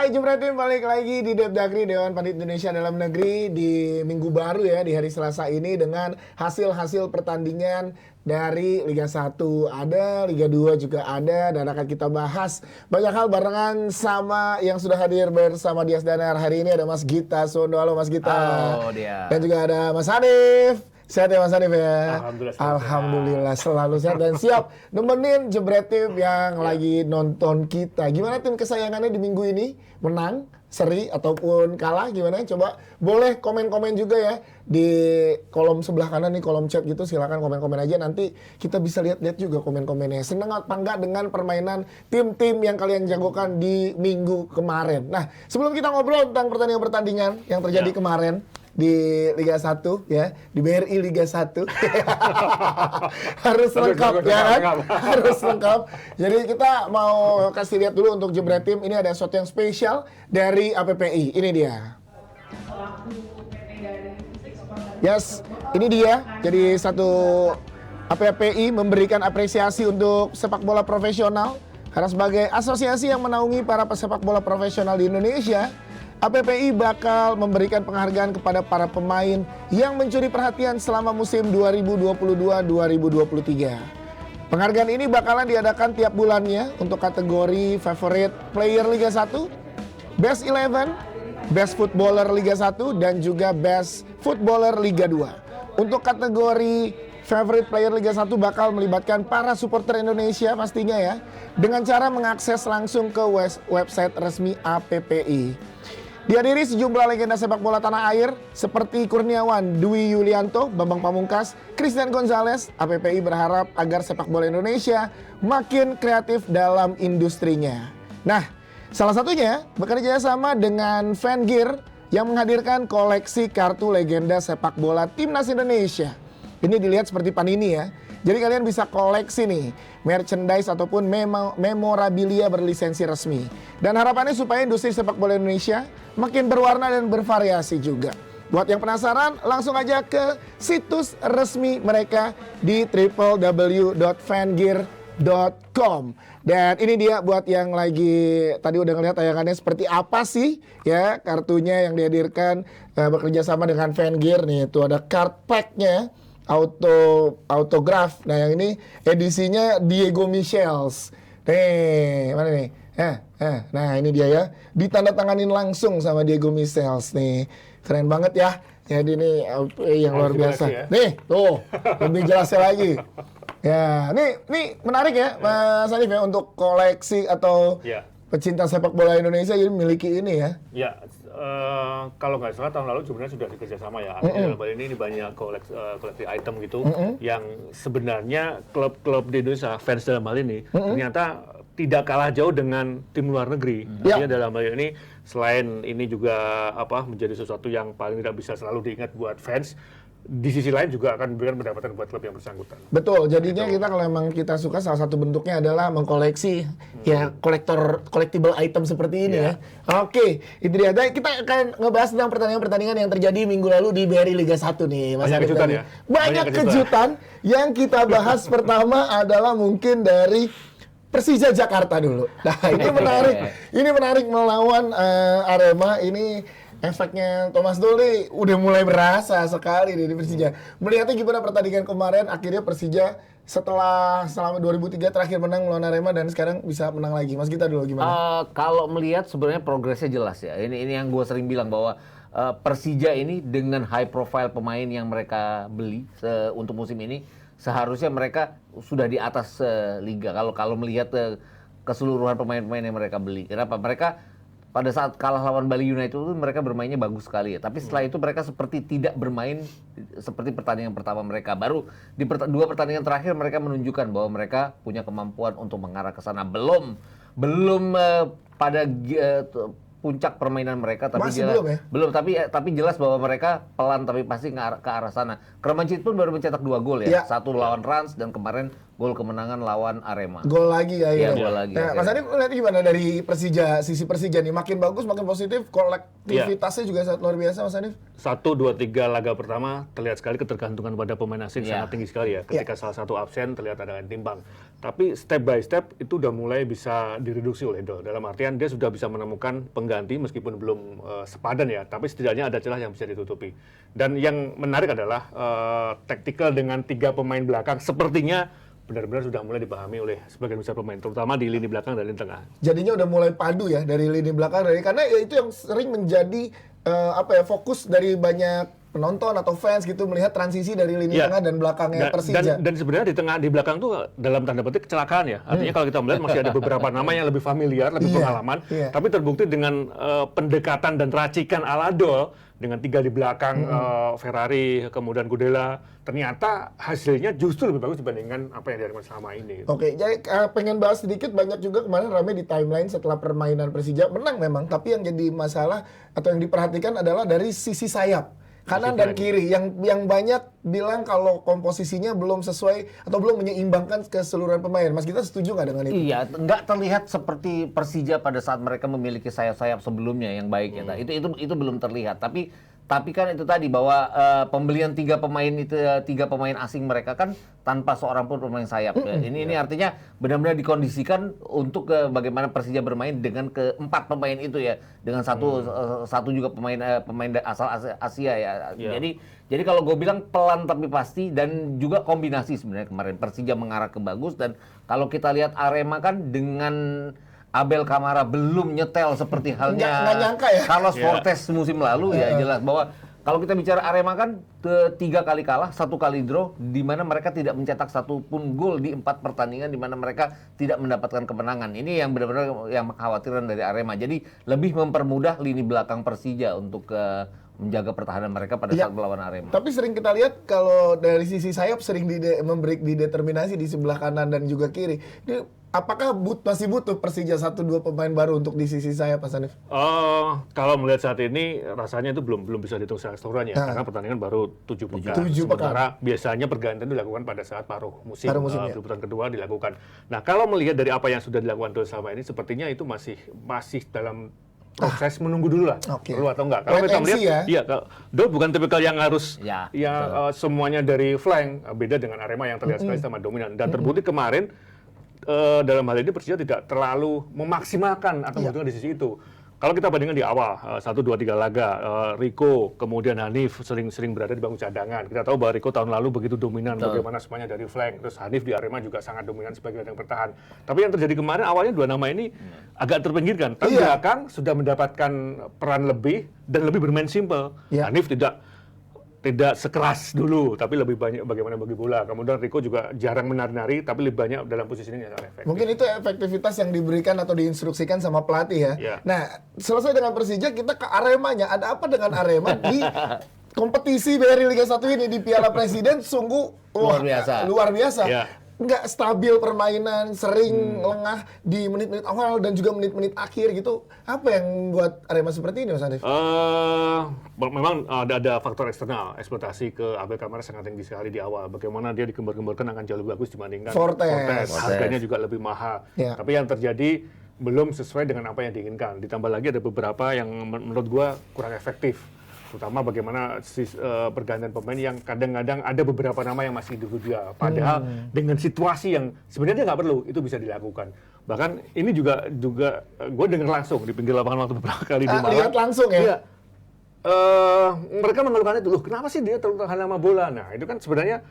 Hai Jumretin, balik lagi di Depdagri Dewan Pandit Indonesia Dalam Negeri di minggu baru ya, di hari Selasa ini dengan hasil-hasil pertandingan dari Liga 1 ada, Liga 2 juga ada, dan akan kita bahas banyak hal barengan sama yang sudah hadir bersama Dias Danar. Hari ini ada Mas Gita Sondo. Halo Mas Gita. Halo dia. Dan juga ada Mas Hanif. Sehat ya Mas Hanif ya? Alhamdulillah selalu sehat dan siap nemenin Jebretim yang lagi nonton kita. Gimana tim kesayangannya di minggu ini? Menang, seri, ataupun kalah? Gimana? Coba boleh komen-komen juga ya di kolom sebelah kanan nih, kolom chat gitu. Silakan komen-komen aja, nanti kita bisa lihat-lihat juga komen-komennya. Senang apa enggak dengan permainan tim-tim yang kalian jagokan di minggu kemarin? Nah, sebelum kita ngobrol tentang pertandingan-pertandingan yang terjadi kemarin di Liga 1 ya, di BRI Liga 1 harus lengkap ya kan? Harus lengkap. Jadi kita mau kasih lihat dulu untuk Jebretim, ini ada sesuatu yang spesial dari APPI. Ini dia. Yes, ini dia. Jadi satu APPI memberikan apresiasi untuk sepak bola profesional karena sebagai asosiasi yang menaungi para pesepak bola profesional di Indonesia, APPI bakal memberikan penghargaan kepada para pemain yang mencuri perhatian selama musim 2022-2023. Penghargaan ini bakalan diadakan tiap bulannya untuk kategori Favorite Player Liga 1, Best 11, Best Footballer Liga 1, dan juga Best Footballer Liga 2. Untuk kategori Favorite Player Liga 1 bakal melibatkan para supporter Indonesia pastinya ya, dengan cara mengakses langsung ke website resmi APPI. Dihadiri sejumlah legenda sepak bola tanah air seperti Kurniawan, Dwi Yulianto, Bambang Pamungkas, Christian Gonzalez. APPI berharap agar sepak bola Indonesia makin kreatif dalam industrinya. Nah, salah satunya bekerja sama dengan Fangear yang menghadirkan koleksi kartu legenda sepak bola Timnas Indonesia. Ini dilihat seperti Panini ya. Jadi kalian bisa koleksi nih merchandise ataupun memorabilia berlisensi resmi. Dan harapannya supaya industri sepak bola Indonesia makin berwarna dan bervariasi juga. Buat yang penasaran, langsung aja ke situs resmi mereka di www.fangear.com. Dan ini dia buat yang lagi tadi udah ngeliat tayangannya seperti apa sih ya kartunya yang dihadirkan bekerja sama dengan Fangear nih. Itu ada card pack-nya. Autograf. Nah yang ini edisinya Diego Michels. Nih, mana nih? Nah ini dia ya. Ditandatanganin langsung sama Diego Michels nih. Keren banget ya. Jadi ini yang luar biasa. Ya? Nih, tuh. Lebih jelasnya lagi. Ya, nih menarik ya Mas Hanif ya untuk koleksi atau pecinta sepak bola Indonesia jadi memiliki ini ya. Ya, kalau nggak salah tahun lalu sebenarnya sudah dikerjasama ya. Artinya dalam hal ini banyak koleksi item gitu yang sebenarnya klub-klub di Indonesia, fans dalam hal ini ternyata tidak kalah jauh dengan tim luar negeri. Artinya dalam hal ini selain ini juga menjadi sesuatu yang paling tidak bisa selalu diingat buat fans, di sisi lain juga akan memberikan pendapatan buat klub yang bersangkutan. Betul, jadinya kita kalau memang kita suka salah satu bentuknya adalah mengkoleksi ya collectible item seperti ini ya. Oke, itu dia. Dan kita akan ngebahas tentang pertandingan-pertandingan yang terjadi minggu lalu di BRI Liga 1 nih, Mas. Banyak kejutan ya? Banyak kejutan yang kita bahas. Pertama adalah mungkin dari Persija Jakarta dulu. Nah, ini menarik. Ini menarik melawan Arema. Ini efeknya Thomas Doll udah mulai berasa sekali di Persija. Melihatnya gimana pertandingan kemarin, akhirnya Persija selama 2003 terakhir menang melawan Arema dan sekarang bisa menang lagi. Mas Gita dulu gimana? Kalau melihat sebenarnya progresnya jelas ya. Ini yang gue sering bilang bahwa Persija ini dengan high profile pemain yang mereka beli untuk musim ini, seharusnya mereka sudah di atas liga. Kalau melihat keseluruhan pemain-pemain yang mereka beli. Kenapa? Mereka pada saat kalah lawan Bali United itu mereka bermainnya bagus sekali ya. Tapi setelah itu mereka seperti tidak bermain seperti pertandingan pertama mereka. Baru di dua pertandingan terakhir mereka menunjukkan bahwa mereka punya kemampuan untuk mengarah ke sana. Belum pada puncak permainan mereka, tapi belum tapi jelas bahwa mereka pelan tapi pasti ke arah sana. Karamanchit pun baru mencetak 2 gol ya. Satu lawan Rans dan kemarin gol kemenangan lawan Arema. Gol lagi ya. Iya, gol lagi. Nah, Mas Hanif lihat gimana dari Persija, sisi Persija nih? Makin bagus, makin positif, kolektivitasnya juga sangat luar biasa, Mas Hanif. 1, 2, 3 laga pertama terlihat sekali ketergantungan pada pemain asing sangat tinggi sekali ya. Ketika salah satu absen terlihat ada yang timbang. Tapi step by step itu udah mulai bisa direduksi oleh Dol. Dalam artian dia sudah bisa menemukan pengganti meskipun belum sepadan ya. Tapi setidaknya ada celah yang bisa ditutupi. Dan yang menarik adalah taktikal dengan 3 pemain belakang sepertinya benar-benar sudah mulai dipahami oleh sebagian besar pemain, terutama di lini belakang dan lini tengah. Jadinya udah mulai padu ya dari lini belakang karena ya itu yang sering menjadi fokus dari banyak penonton atau fans gitu melihat transisi dari lini tengah dan belakangnya Persija. Dan sebenarnya di belakang tuh dalam tanda petik kecelakaan ya. Artinya kalau kita melihat masih ada beberapa nama yang lebih familiar, lebih pengalaman, tapi terbukti dengan pendekatan dan racikan ala Dol dengan 3 di belakang Ferrari, kemudian Gudela, ternyata hasilnya justru lebih bagus dibandingkan apa yang dilakukan selama ini. Oke, jadi pengen bahas sedikit, banyak juga kemarin rame di timeline setelah permainan Persija menang memang, tapi yang jadi masalah atau yang diperhatikan adalah dari sisi sayap. Kanan dan kiri yang banyak bilang kalau komposisinya belum sesuai atau belum menyeimbangkan keseluruhan pemain. Mas, kita setuju nggak dengan itu? Iya, nggak terlihat seperti Persija pada saat mereka memiliki sayap-sayap sebelumnya yang baik ya. Itu belum terlihat. Tapi kan itu tadi bahwa pembelian 3 pemain asing mereka kan tanpa seorang pun pemain sayap. Ini artinya benar-benar dikondisikan untuk bagaimana Persija bermain dengan ke-4 pemain itu ya, dengan satu juga pemain asal Asia ya. Jadi kalau gue bilang pelan tapi pasti, dan juga kombinasi sebenarnya kemarin Persija mengarah ke bagus. Dan kalau kita lihat Arema kan dengan Abel Kamara belum nyetel seperti halnya nggak nyangka ya? Carlos Fortes musim lalu ya, jelas bahwa kalau kita bicara Arema kan 3 kali kalah, 1 kali draw, di mana mereka tidak mencetak 1 pun gol di 4 pertandingan, di mana mereka tidak mendapatkan kemenangan. Ini yang benar-benar yang mengkhawatirkan dari Arema. Jadi lebih mempermudah lini belakang Persija untuk menjaga pertahanan mereka pada saat melawan Arema. Tapi sering kita lihat kalau dari sisi sayap sering memberi dideterminasi di sebelah kanan dan juga kiri. Apakah masih butuh Persija 1-2 pemain baru untuk di sisi sayap, Mas Hanif? Kalau melihat saat ini rasanya itu belum bisa dihitung secara keseluruhan ya, karena pertandingan baru 7 pekan. Sementara biasanya pergantian dilakukan pada saat paruh musim putaran kedua dilakukan. Nah, kalau melihat dari apa yang sudah dilakukan Dol selama ini, sepertinya itu masih dalam proses menunggu dulu lah, perlu atau enggak. Kalau kita melihat, Dol bukan tipikal yang harus semuanya dari flank, beda dengan Arema yang terlihat sekali sama dominan. Dan terbukti kemarin dalam hal ini Persija tidak terlalu memaksimalkan atau membutuhkan di sisi itu. Kalau kita bandingkan di awal 1, 2, 3 laga, Rico kemudian Hanif sering berada di bangku cadangan. Kita tahu bahwa Rico tahun lalu begitu dominan, bagaimana semuanya dari flank. Terus Hanif di Arema juga sangat dominan sebagai gelandang bertahan. Tapi yang terjadi kemarin awalnya 2 nama ini agak terpinggirkan. Tapi belakang sudah mendapatkan peran lebih dan lebih bermain simple. Hanif tidak sekeras dulu, tapi lebih banyak bagaimana bagi bola. Kemudian Rico juga jarang menari-nari, tapi lebih banyak dalam posisi ini yang sangat efektif. Mungkin itu efektivitas yang diberikan atau diinstruksikan sama pelatih ya. Nah, selesai dengan Persija, kita ke Aremanya. Ada apa dengan Arema di kompetisi dari Liga 1 ini, di Piala Presiden sungguh luar biasa. Nggak stabil permainan, sering lengah di menit-menit awal dan juga menit-menit akhir gitu. Apa yang membuat Arema seperti ini, Mas Hanif? Memang ada faktor eksternal, ekspektasi ke Abel Kamara sangat tinggi sekali di awal. Bagaimana dia digembar-gemborkan akan jauh lebih bagus dibandingkan Fortes. Harganya juga lebih mahal. Tapi yang terjadi belum sesuai dengan apa yang diinginkan. Ditambah lagi ada beberapa yang menurut gua kurang efektif. Terutama bagaimana pergantian pemain yang kadang-kadang ada beberapa nama yang masih diduga. Padahal dengan situasi yang sebenarnya nggak perlu, itu bisa dilakukan. Bahkan ini juga gue dengar langsung di pinggir lapangan waktu beberapa kali di Malang. Lihat langsung ya? Iya. Mereka mengeluhkan itu, loh kenapa sih dia terlalu tahan lama bola? Nah itu kan sebenarnya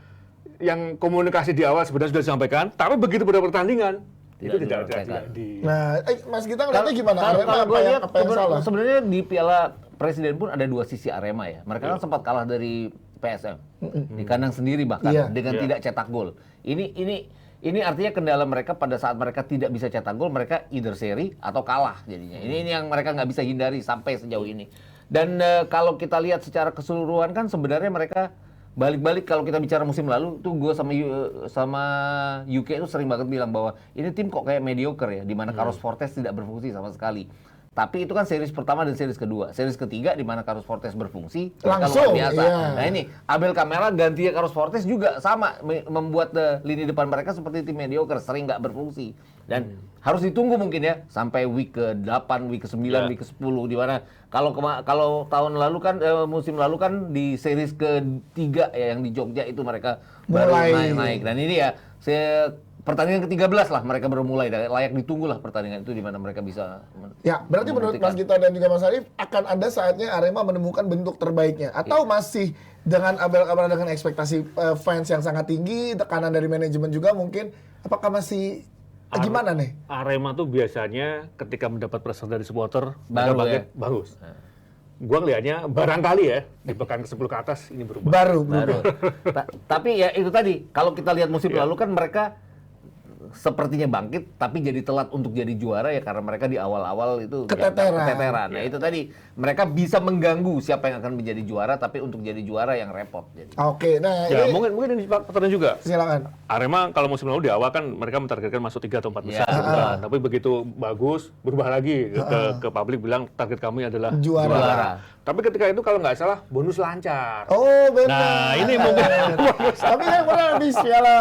yang komunikasi di awal sebenarnya sudah disampaikan, tapi begitu pada pertandingan, itu tidak di... Nah, Mas Gita ngeliatnya gimana? Kalau gue lihat apa yang salah? Sebenarnya di Piala Presiden pun ada 2 sisi Arema ya. Mereka kan sempat kalah dari PSM di kandang sendiri bahkan dengan tidak cetak gol. Ini artinya kendala mereka pada saat mereka tidak bisa cetak gol, mereka either seri atau kalah jadinya. Ini yang mereka nggak bisa hindari sampai sejauh ini. Dan kalau kita lihat secara keseluruhan kan sebenarnya mereka balik-balik, kalau kita bicara musim lalu tuh gue sama UK itu sering banget bilang bahwa ini tim kok kayak mediocre ya, di mana Carlos Fortes tidak berfungsi sama sekali. Tapi itu kan series pertama dan series kedua. Series ketiga di mana Carlos Fortes berfungsi Langsung, luar biasa. iya. Nah ini Abel Camara gantinya Carlos Fortes juga sama membuat lini depan mereka seperti tim mediocre, sering nggak berfungsi. Dan harus ditunggu mungkin ya sampai week ke-8, week ke-9, week ke-10 di mana kalau tahun lalu kan musim lalu kan di series ketiga ya yang di Jogja itu mereka baru naik. Dan ini ya pertandingan ke-13 lah mereka baru mulai, layak ditunggu lah pertandingan itu di mana mereka bisa Ya, berarti menurut Mas Gita dan juga Mas Arif akan ada saatnya Arema menemukan bentuk terbaiknya atau masih dengan Abel Camara dengan ekspektasi fans yang sangat tinggi, tekanan dari manajemen juga mungkin, apakah masih gimana nih? Arema tuh biasanya ketika mendapat pressure dari supporter bagus. Gua ngelihatnya barangkali ya di pekan ke-10 ke atas ini berubah. Baru. Tapi ya itu tadi, kalau kita lihat musim lalu kan mereka sepertinya bangkit tapi jadi telat untuk jadi juara ya karena mereka di awal-awal itu keteteran. Nah itu tadi mereka bisa mengganggu siapa yang akan menjadi juara tapi untuk jadi juara yang repot. Oke, nah ya ini mungkin ini faktornya juga. Silakan. Arema kalau musim lalu di awal kan mereka mentargetkan masuk 3 atau 4 besar. Tapi begitu bagus berubah lagi ke publik bilang target kami adalah juara. Tapi ketika itu kalau nggak salah bonus lancar. Oh benar. Nah ini mungkin tapi kan pernah habis Piala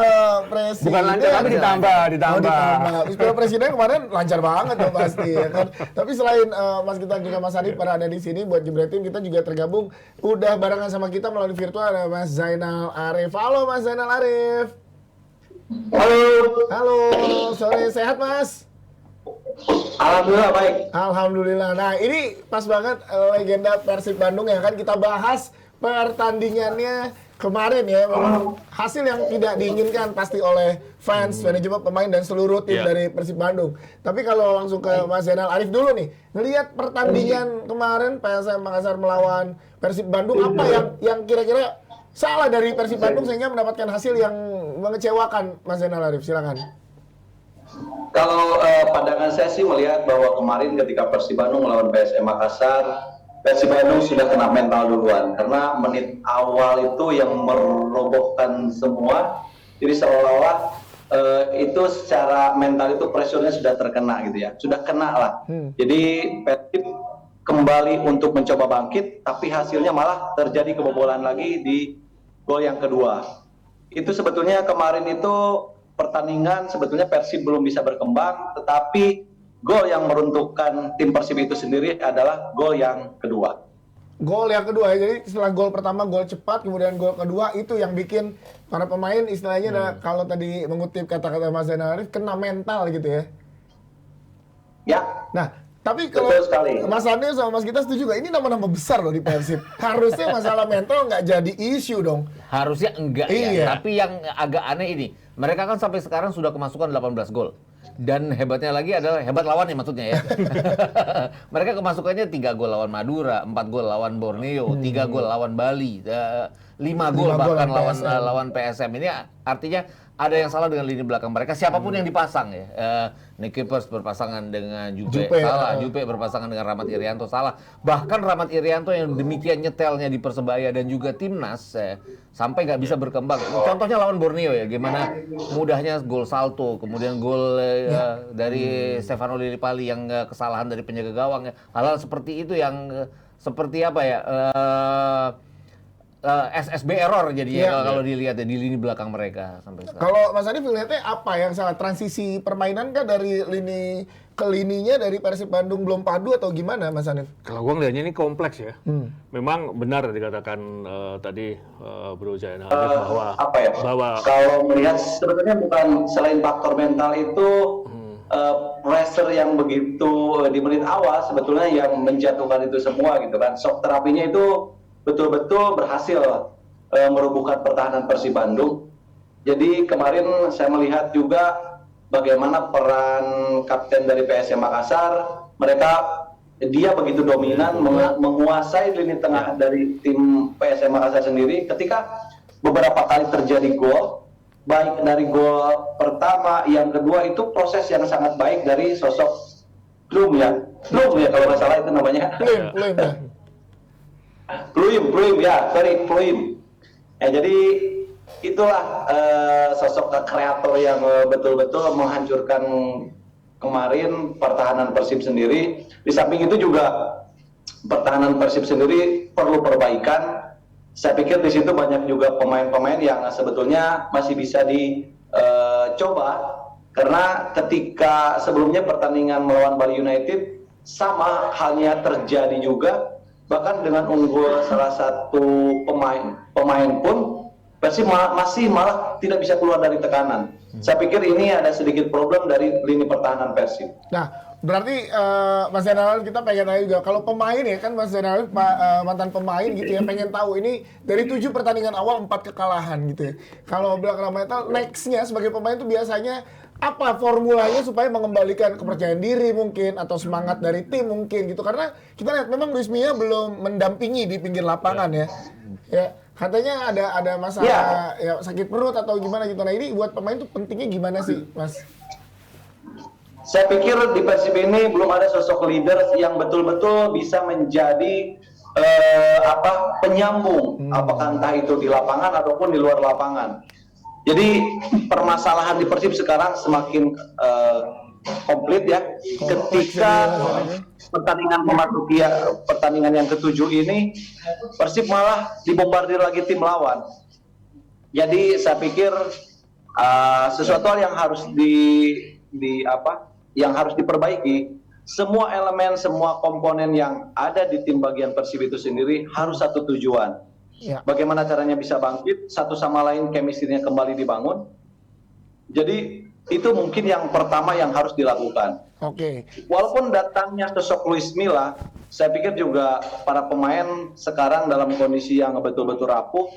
Presiden. Bukan lancar tapi ditambah. Habis Piala Presiden kemarin lancar banget dong pasti ya kan. Tapi selain Mas Gita juga Mas Arif pada ada di sini buat Jebretin, kita juga tergabung udah barengan sama kita melalui virtual ada Mas Zainal Arif. Halo Mas Zainal Arif. Halo, sore sehat Mas? Alhamdulillah baik. Alhamdulillah. Nah ini pas banget legenda Persib Bandung ya kan kita bahas pertandingannya kemarin ya. Memang hasil yang tidak diinginkan pasti oleh fans, manajemen, pemain dan seluruh tim dari Persib Bandung. Tapi kalau langsung ke Mas Zainal Arif dulu nih, ngelihat pertandingan kemarin PSM Makassar melawan Persib Bandung, apa yang kira-kira salah dari Persib Bandung sehingga mendapatkan hasil yang mengecewakan, Mas Zainal Arif? Silakan. Kalau pandangan saya sih melihat bahwa kemarin ketika Persib Bandung melawan PSM Makassar, Persib Bandung sudah kena mental duluan karena menit awal itu yang merobohkan semua. Jadi seolah-olah itu secara mental itu pressure-nya sudah terkena gitu ya, sudah kena lah. Jadi Persib kembali untuk mencoba bangkit, tapi hasilnya malah terjadi kebobolan lagi di gol yang kedua. Itu sebetulnya kemarin itu pertandingan sebetulnya Persib belum bisa berkembang, tetapi gol yang meruntuhkan tim Persib itu sendiri adalah gol yang kedua. Gol yang kedua, jadi setelah gol pertama gol cepat, kemudian gol kedua itu yang bikin para pemain istilahnya kalau tadi mengutip kata-kata Mas Zainal Arif kena mental gitu ya. Ya. Nah, tapi kalau Mas Andi sama Mas Gita setuju nggak? Ini nama-nama besar loh di Persib. Harusnya masalah mental nggak jadi isu dong. Harusnya enggak ya. Tapi yang agak aneh ini, mereka kan sampai sekarang sudah kemasukan 18 gol. Dan hebatnya lagi adalah, hebat lawannya maksudnya ya. Mereka kemasukannya 3 gol lawan Madura, 4 gol lawan Borneo, 3 gol lawan Bali, 5 gol bahkan lawan PSM. Ini artinya ada yang salah dengan lini belakang mereka. Siapapun yang dipasang ya. Nick Keepers berpasangan dengan Jupe salah, Jupe berpasangan dengan Rahmat Irianto salah. Bahkan Rahmat Irianto yang demikian nyetelnya di Persebaya dan juga Timnas sampai nggak bisa berkembang. Contohnya lawan Borneo ya, gimana mudahnya gol salto, kemudian gol dari Stefano Lillipali yang kesalahan dari penjaga gawang ya. Hal-hal seperti itu yang seperti apa ya? SSB error jadinya kalau dilihat ya, di lini belakang mereka sampai sekarang. Kalau Mas Arif lihatnya apa yang salah? Transisi permainan kah dari lini ke lininya dari Persib Bandung belum padu atau gimana Mas Arif? Kalau gua ngelihatnya ini kompleks ya. Memang benar dikatakan tadi Bro Zainal bahwa kalau melihat sebetulnya bukan selain faktor mental itu pressure yang begitu di menit awal sebetulnya yang menjatuhkan itu semua gitu kan. Shock terapinya itu betul-betul berhasil merobohkan pertahanan Persib Bandung. Jadi kemarin saya melihat juga bagaimana peran kapten dari PSM Makassar. Dia begitu dominan menguasai lini tengah dari tim PSM Makassar sendiri. Ketika beberapa kali terjadi gol, baik dari gol pertama, yang kedua itu proses yang sangat baik dari sosok Plum ya kalau nggak salah itu namanya. Pluim ya, Pluim. Jadi itulah sosok kreator yang betul-betul menghancurkan kemarin pertahanan Persib sendiri. Di samping itu juga pertahanan Persib sendiri perlu perbaikan. Saya pikir di situ banyak juga pemain-pemain yang sebetulnya masih bisa dicoba. Karena ketika sebelumnya pertandingan melawan Bali United sama halnya terjadi juga, bahkan dengan unggul salah satu pemain pun Persib masih malah tidak bisa keluar dari tekanan. Saya pikir ini ada sedikit problem dari lini pertahanan Persib. Nah, berarti Mas Zainal kita pengen tahu juga kalau pemain ya kan Mas Zainal mantan pemain gitu ya, pengen tahu ini dari 7 pertandingan awal 4 kekalahan gitu ya. Kalau Black Metal next-nya sebagai pemain itu biasanya apa formulanya supaya mengembalikan kepercayaan diri mungkin atau semangat dari tim mungkin gitu, karena kita lihat memang Luis Milla belum mendampingi di pinggir lapangan ya. Ya, katanya ada masalah ya sakit perut atau gimana gitu. Nah, ini buat pemain tuh pentingnya gimana sih, Mas? Saya pikir di Persib ini belum ada sosok leader yang betul-betul bisa menjadi penyambung, apakah entah itu di lapangan ataupun di luar lapangan. Jadi permasalahan di Persib sekarang semakin komplit ya. Ketika pertandingan memasuki pertandingan yang ke-7 ini, Persib malah dibombardir lagi tim lawan. Jadi saya pikir sesuatu yang harus yang harus diperbaiki. Semua elemen, semua komponen yang ada di tim bagian Persib itu sendiri harus satu tujuan. Ya. Bagaimana caranya bisa bangkit, satu sama lain chemistry-nya kembali dibangun. Jadi itu mungkin yang pertama yang harus dilakukan. Oke. Walaupun datangnya sosok Luis Milla, saya pikir juga para pemain sekarang dalam kondisi yang betul-betul rapuh.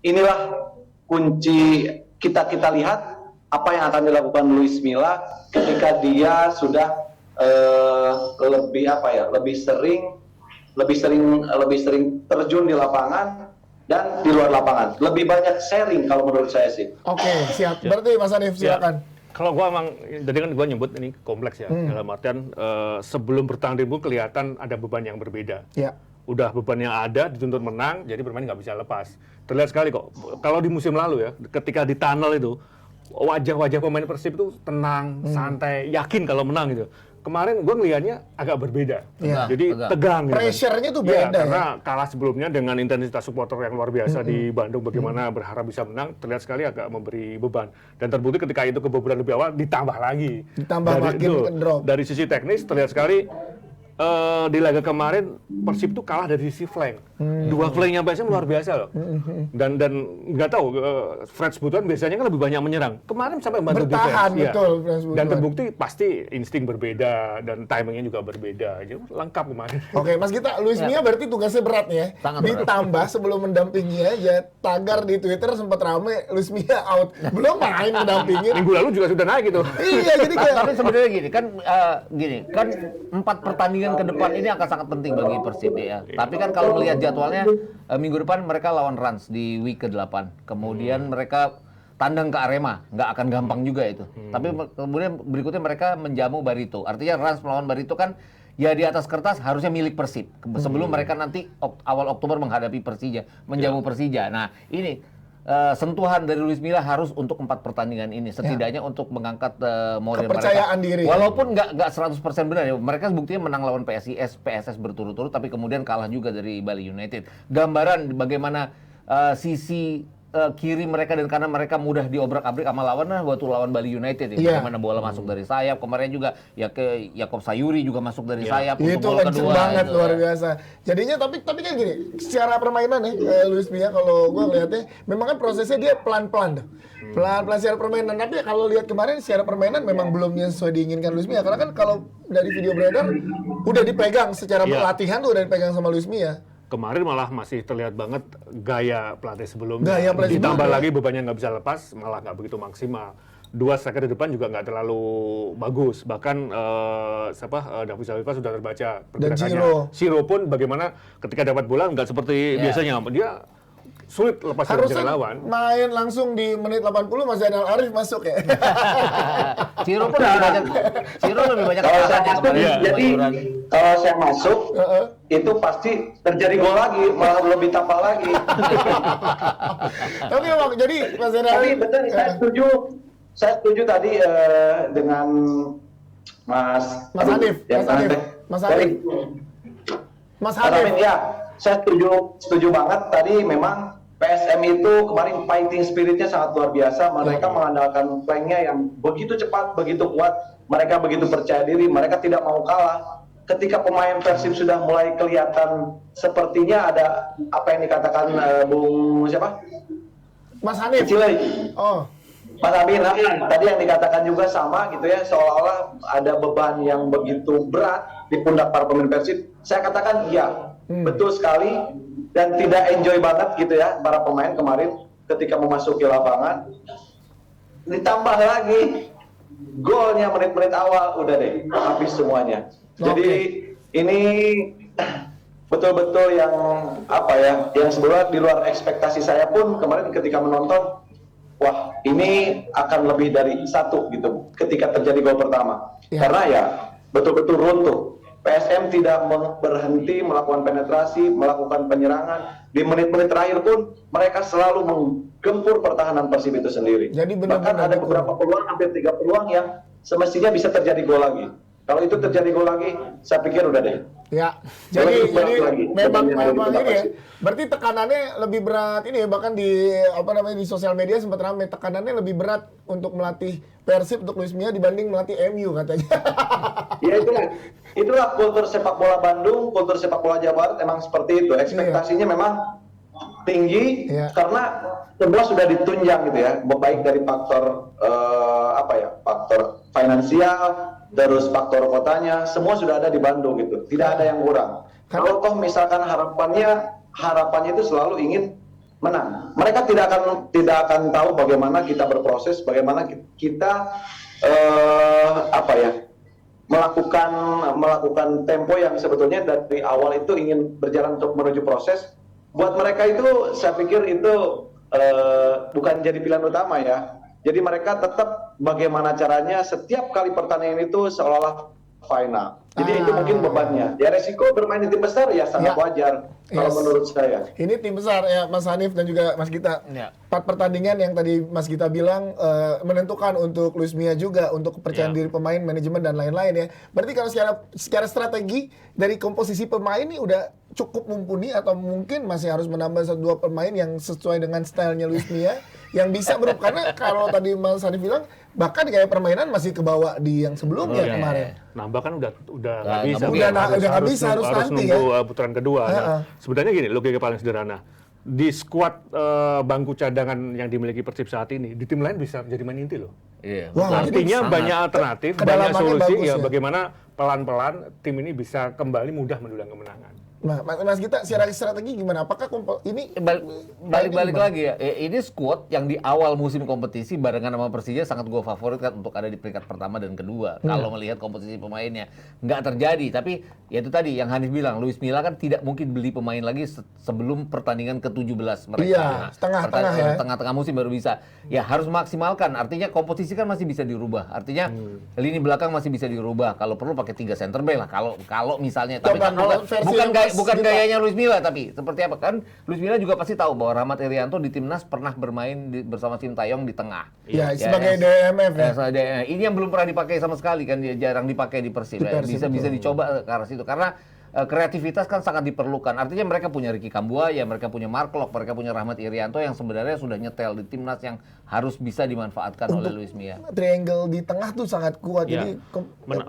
Inilah kunci kita lihat apa yang akan dilakukan Luis Milla ketika dia sudah lebih sering terjun di lapangan dan di luar lapangan. Lebih banyak sharing kalau menurut saya sih. Oke, siap. Berarti Mas Hanif silakan. Kalau gua emang, jadi kan gua nyebut ini kompleks ya. Dalam artian sebelum bertanding pun kelihatan ada beban yang berbeda. Ya. Udah beban yang ada, dituntut menang, jadi bermain nggak bisa lepas. Terlihat sekali kok. Kalau di musim lalu ya, ketika di tunnel itu, wajah-wajah pemain Persib itu tenang, santai, yakin kalau menang gitu. Kemarin gue ngelihatnya agak berbeda, jadi tegang. Pressure-nya tuh beda karena kalah sebelumnya dengan intensitas supporter yang luar biasa di Bandung, bagaimana berharap bisa menang, terlihat sekali agak memberi beban. Dan terbukti ketika itu kebobolan lebih awal, ditambah lagi. Makin drop. Dari sisi teknis terlihat sekali di laga kemarin Persib itu kalah dari sisi flank. Dua flanknya biasanya luar biasa loh. Dan nggak tahu Freds Butuan biasanya kan lebih banyak menyerang. Kemarin sampai membantu bertahan, defense. Betul, Dan terbukti pasti insting berbeda dan timingnya juga berbeda. Jadi lengkap kemarin. Oke, Mas Gita, Luis Milla berarti tugasnya berat ya. Ditambah sebelum mendampingi aja, tagar di Twitter sempat rame Luis Milla out. Belum main mendampingin. Minggu lalu juga sudah naik gitu. Iya, jadi kayak tapi sebenarnya gini kan 4 pertandingan ke depan ini akan sangat penting bagi Persib ya. Tapi kan kalau melihat jadwalnya minggu depan mereka lawan Rans di week ke-8. Kemudian mereka tandang ke Arema, nggak akan gampang juga itu. Tapi kemudian berikutnya mereka menjamu Barito. Artinya Rans melawan Barito kan ya di atas kertas harusnya milik Persib. Sebelum mereka nanti awal Oktober menghadapi Persija, menjamu Persija. Nah, ini sentuhan dari Luis Milla harus untuk 4 pertandingan ini setidaknya untuk mengangkat moral kepercayaan mereka. Diri. Walaupun nggak 100% benar ya. Mereka buktinya menang lawan PSS berturut-turut tapi kemudian kalah juga dari Bali United. Gambaran bagaimana sisi kiri mereka dan kanan mereka mudah diobrak-abrik sama lawan waktu lawan Bali United ya. Bagaimana bola masuk dari sayap, kemarin juga ya ke Yakob Sayuri juga masuk dari sayap itu untuk gol kedua. Banget luar biasa. Jadinya tapi kan gini, secara permainan ya Luis Milla kalau gua ngeliatnya memang kan prosesnya dia pelan-pelan dah. Pelan-pelan secara permainan, tapi kalau lihat kemarin secara permainan memang belum sesuai diinginkan Luis Milla, karena kan kalau dari video beredar udah dipegang secara latihan tuh udah dipegang sama Luis Milla. Kemarin malah masih terlihat banget gaya pelatih sebelumnya. Ditambah lagi bebannya nggak bisa lepas, malah nggak begitu maksimal. 2 striker di depan juga nggak terlalu bagus. Bahkan David Silva sudah terbaca pergerakannya. Ciro pun bagaimana ketika dapat bola nggak seperti biasanya. Dia sulit lepas dari lawan. Main langsung di menit 80 Mas Zainal Arif masuk ya. Ciro pun lebih banyak kalau saya masuk jadi kalau saya masuk itu pasti terjadi gol lagi, malah lebih tambah lagi. Tapi memang jadi Mas Zainal Tapi betul, saya setuju tadi dengan Mas Hanif, Mas Hanif. Ya, saya setuju banget. Tadi memang PSM itu kemarin fighting spiritnya sangat luar biasa. Mereka mengandalkan flanknya yang begitu cepat, begitu kuat. Mereka begitu percaya diri. Mereka tidak mau kalah. Ketika pemain Persib sudah mulai kelihatan sepertinya ada apa yang dikatakan Bung siapa? Mas Hanif. Oh. Mas Abin, tadi yang dikatakan juga sama gitu ya, seolah-olah ada beban yang begitu berat di pundak para pemain Persib. Saya katakan iya, betul sekali, dan tidak enjoy banget gitu ya para pemain kemarin ketika memasuki lapangan. Ditambah lagi golnya menit-menit awal, udah deh habis semuanya. Jadi ini betul-betul yang apa ya, yang sebenarnya di luar ekspektasi saya pun kemarin ketika menonton. Wah, ini akan lebih dari 1 gitu ketika terjadi gol pertama. Karena ya betul-betul runtuh. PSM tidak berhenti melakukan penetrasi, melakukan penyerangan. Di menit-menit terakhir pun mereka selalu menggempur pertahanan Persib itu sendiri. Jadi bahkan ada beberapa peluang, hampir 3 peluang yang semestinya bisa terjadi gol lagi. Kalau itu terjadi gol lagi, saya pikir udah deh. Ya, jadi memang ini ya. Berarti tekanannya lebih berat ini ya, bahkan di di sosial media sempat ramai, tekanannya lebih berat untuk melatih Persib untuk Luis Milla dibanding melatih MU katanya. Ya itulah kultur sepak bola Bandung, kultur sepak bola Jawa Barat emang seperti itu. Ekspektasinya memang tinggi karena semua sudah ditunjang gitu ya, baik dari faktor faktor finansial, terus faktor kotanya, semua sudah ada di Bandung gitu, tidak ada yang kurang. Kalau toh misalkan harapannya itu selalu ingin menang, mereka tidak akan tahu bagaimana kita berproses, bagaimana kita melakukan tempo yang sebetulnya dari awal itu ingin berjalan untuk menuju proses. Buat mereka itu, saya pikir itu bukan jadi pilihan utama ya. Jadi mereka tetap bagaimana caranya setiap kali pertandingan itu seolah-olah final. Jadi itu mungkin bebannya. Ya resiko bermain di tim besar ya sangat wajar kalau menurut saya. Ini tim besar ya Mas Hanif dan juga Mas Gita. 4 pertandingan yang tadi Mas Gita bilang menentukan untuk Luis Milla juga, untuk kepercayaan diri pemain, manajemen dan lain-lain ya. Berarti kalau secara strategi dari komposisi pemain ini udah cukup mumpuni atau mungkin masih harus menambah 1-2 pemain yang sesuai dengan stylenya Luis Milla yang bisa berubah, karena kalau tadi Mas Hanif bilang bahkan gaya permainan masih kebawa di yang sebelumnya kemarin. Nambah kan udah nggak bisa. Harus nanti nunggu putaran kedua. Nah, sebenarnya gini, logika paling sederhana. Di skuad bangku cadangan yang dimiliki Persib saat ini, di tim lain bisa menjadi main inti loh. Artinya banyak alternatif, banyak solusi ya bagaimana pelan-pelan tim ini bisa kembali mudah mendulang kemenangan. Nah, Mas Gita, secara strategi gimana? Apakah ini balik lagi ya? Ini squad yang di awal musim kompetisi barengan sama Persija sangat gue favoritkan untuk ada di peringkat pertama dan kedua. Kalau melihat komposisi pemainnya nggak terjadi, tapi ya itu tadi yang Hanif bilang, Luis Milla kan tidak mungkin beli pemain lagi sebelum pertandingan ke-17 mereka. Iya, tengah-tengah musim baru bisa. Ya harus maksimalkan. Artinya komposisi kan masih bisa dirubah. Artinya lini belakang masih bisa dirubah. Kalau perlu pakai 3 center back lah. Kalau misalnya, tapi bukan gayanya Luis Milla, tapi seperti apa kan? Luis Milla juga pasti tahu bahwa Rahmat Irianto di timnas pernah bermain bersama Sintayong di tengah. Sebagai DMF ya. Ini yang belum pernah dipakai sama sekali kan, dia jarang dipakai di Persib. Bisa dicoba ke arah situ karena kreativitas kan sangat diperlukan. Artinya mereka punya Ricky Kambuaya, mereka punya Mark Locke, mereka punya Rahmat Irianto yang sebenarnya sudah nyetel di timnas yang harus bisa dimanfaatkan oleh Luis Milla. Triangle di tengah tuh sangat kuat. Jadi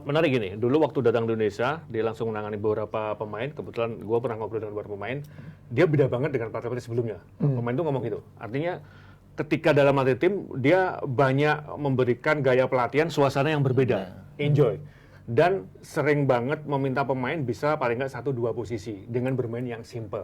menarik gini. Dulu waktu datang di Indonesia, dia langsung menangani beberapa pemain. Kebetulan gue pernah ngobrol dengan beberapa pemain. Dia beda banget dengan pelatih sebelumnya. Pemain tuh ngomong gitu. Artinya ketika dalam latih tim, dia banyak memberikan gaya pelatihan suasana yang berbeda. Enjoy. Dan sering banget meminta pemain bisa paling nggak 1-2 posisi dengan bermain yang simple.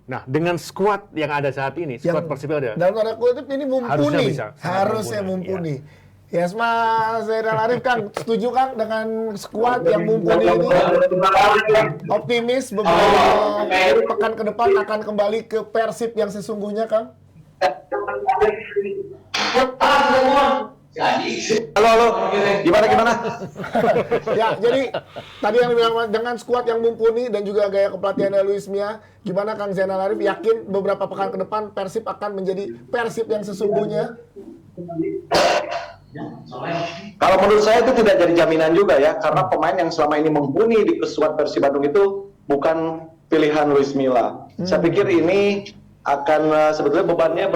Nah, dengan skuad yang ada saat ini, skuad Persib ada. Dalam tanda kutip ini mumpuni. Harusnya mumpuni. Ya, Mas Zainal Arif, Kang, setuju Kang dengan skuad yang mumpuni ini? Optimis beberapa pekan ke depan akan kembali ke Persib yang sesungguhnya, Kang? Halo, gimana? Ya, jadi tadi yang dibilang dengan skuad yang mumpuni dan juga gaya kepelatihannya Luis Milla, gimana Kang Zainal Arif yakin beberapa pekan ke depan Persib akan menjadi Persib yang sesungguhnya? Kalau menurut saya itu tidak jadi jaminan juga ya, karena pemain yang selama ini menghuni di skuad Persib Bandung itu bukan pilihan Luis Milla. Saya pikir ini akan sebetulnya bebannya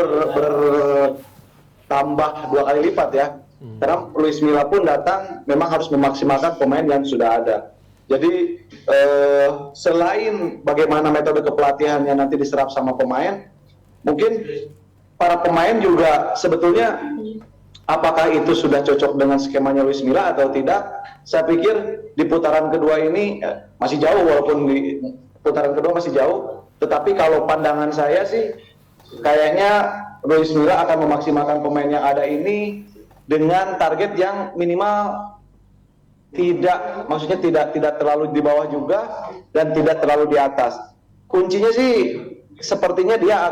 bertambah 2 kali lipat ya. Karena Luis Milla pun datang memang harus memaksimalkan pemain yang sudah ada. Jadi selain bagaimana metode kepelatihan yang nanti diserap sama pemain, mungkin para pemain juga sebetulnya apakah itu sudah cocok dengan skemanya Luis Milla atau tidak? Saya pikir di putaran kedua ini masih jauh, walaupun di putaran kedua masih jauh. Tetapi kalau pandangan saya sih, kayaknya Luis Milla akan memaksimalkan pemain yang ada ini dengan target yang minimal maksudnya tidak terlalu di bawah juga dan tidak terlalu di atas. Kuncinya sih sepertinya dia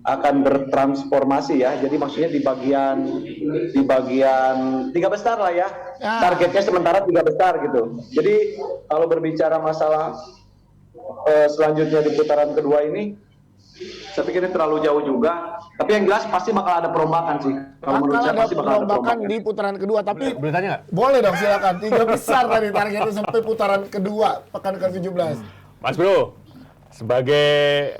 akan bertransformasi ya. Jadi maksudnya di bagian 3 besar lah ya. Targetnya sementara 3 besar gitu. Jadi kalau berbicara masalah selanjutnya di putaran kedua ini, saya pikir ini terlalu jauh juga. Tapi yang jelas pasti bakal ada perombakan sih. Kalau menurut saya pasti bakal ada perombakan di putaran kedua. Tapi Boleh tanya nggak? boleh dong, silakan. 3 besar tadi targetnya sampai putaran kedua pekan ke-17. Mas Bro, sebagai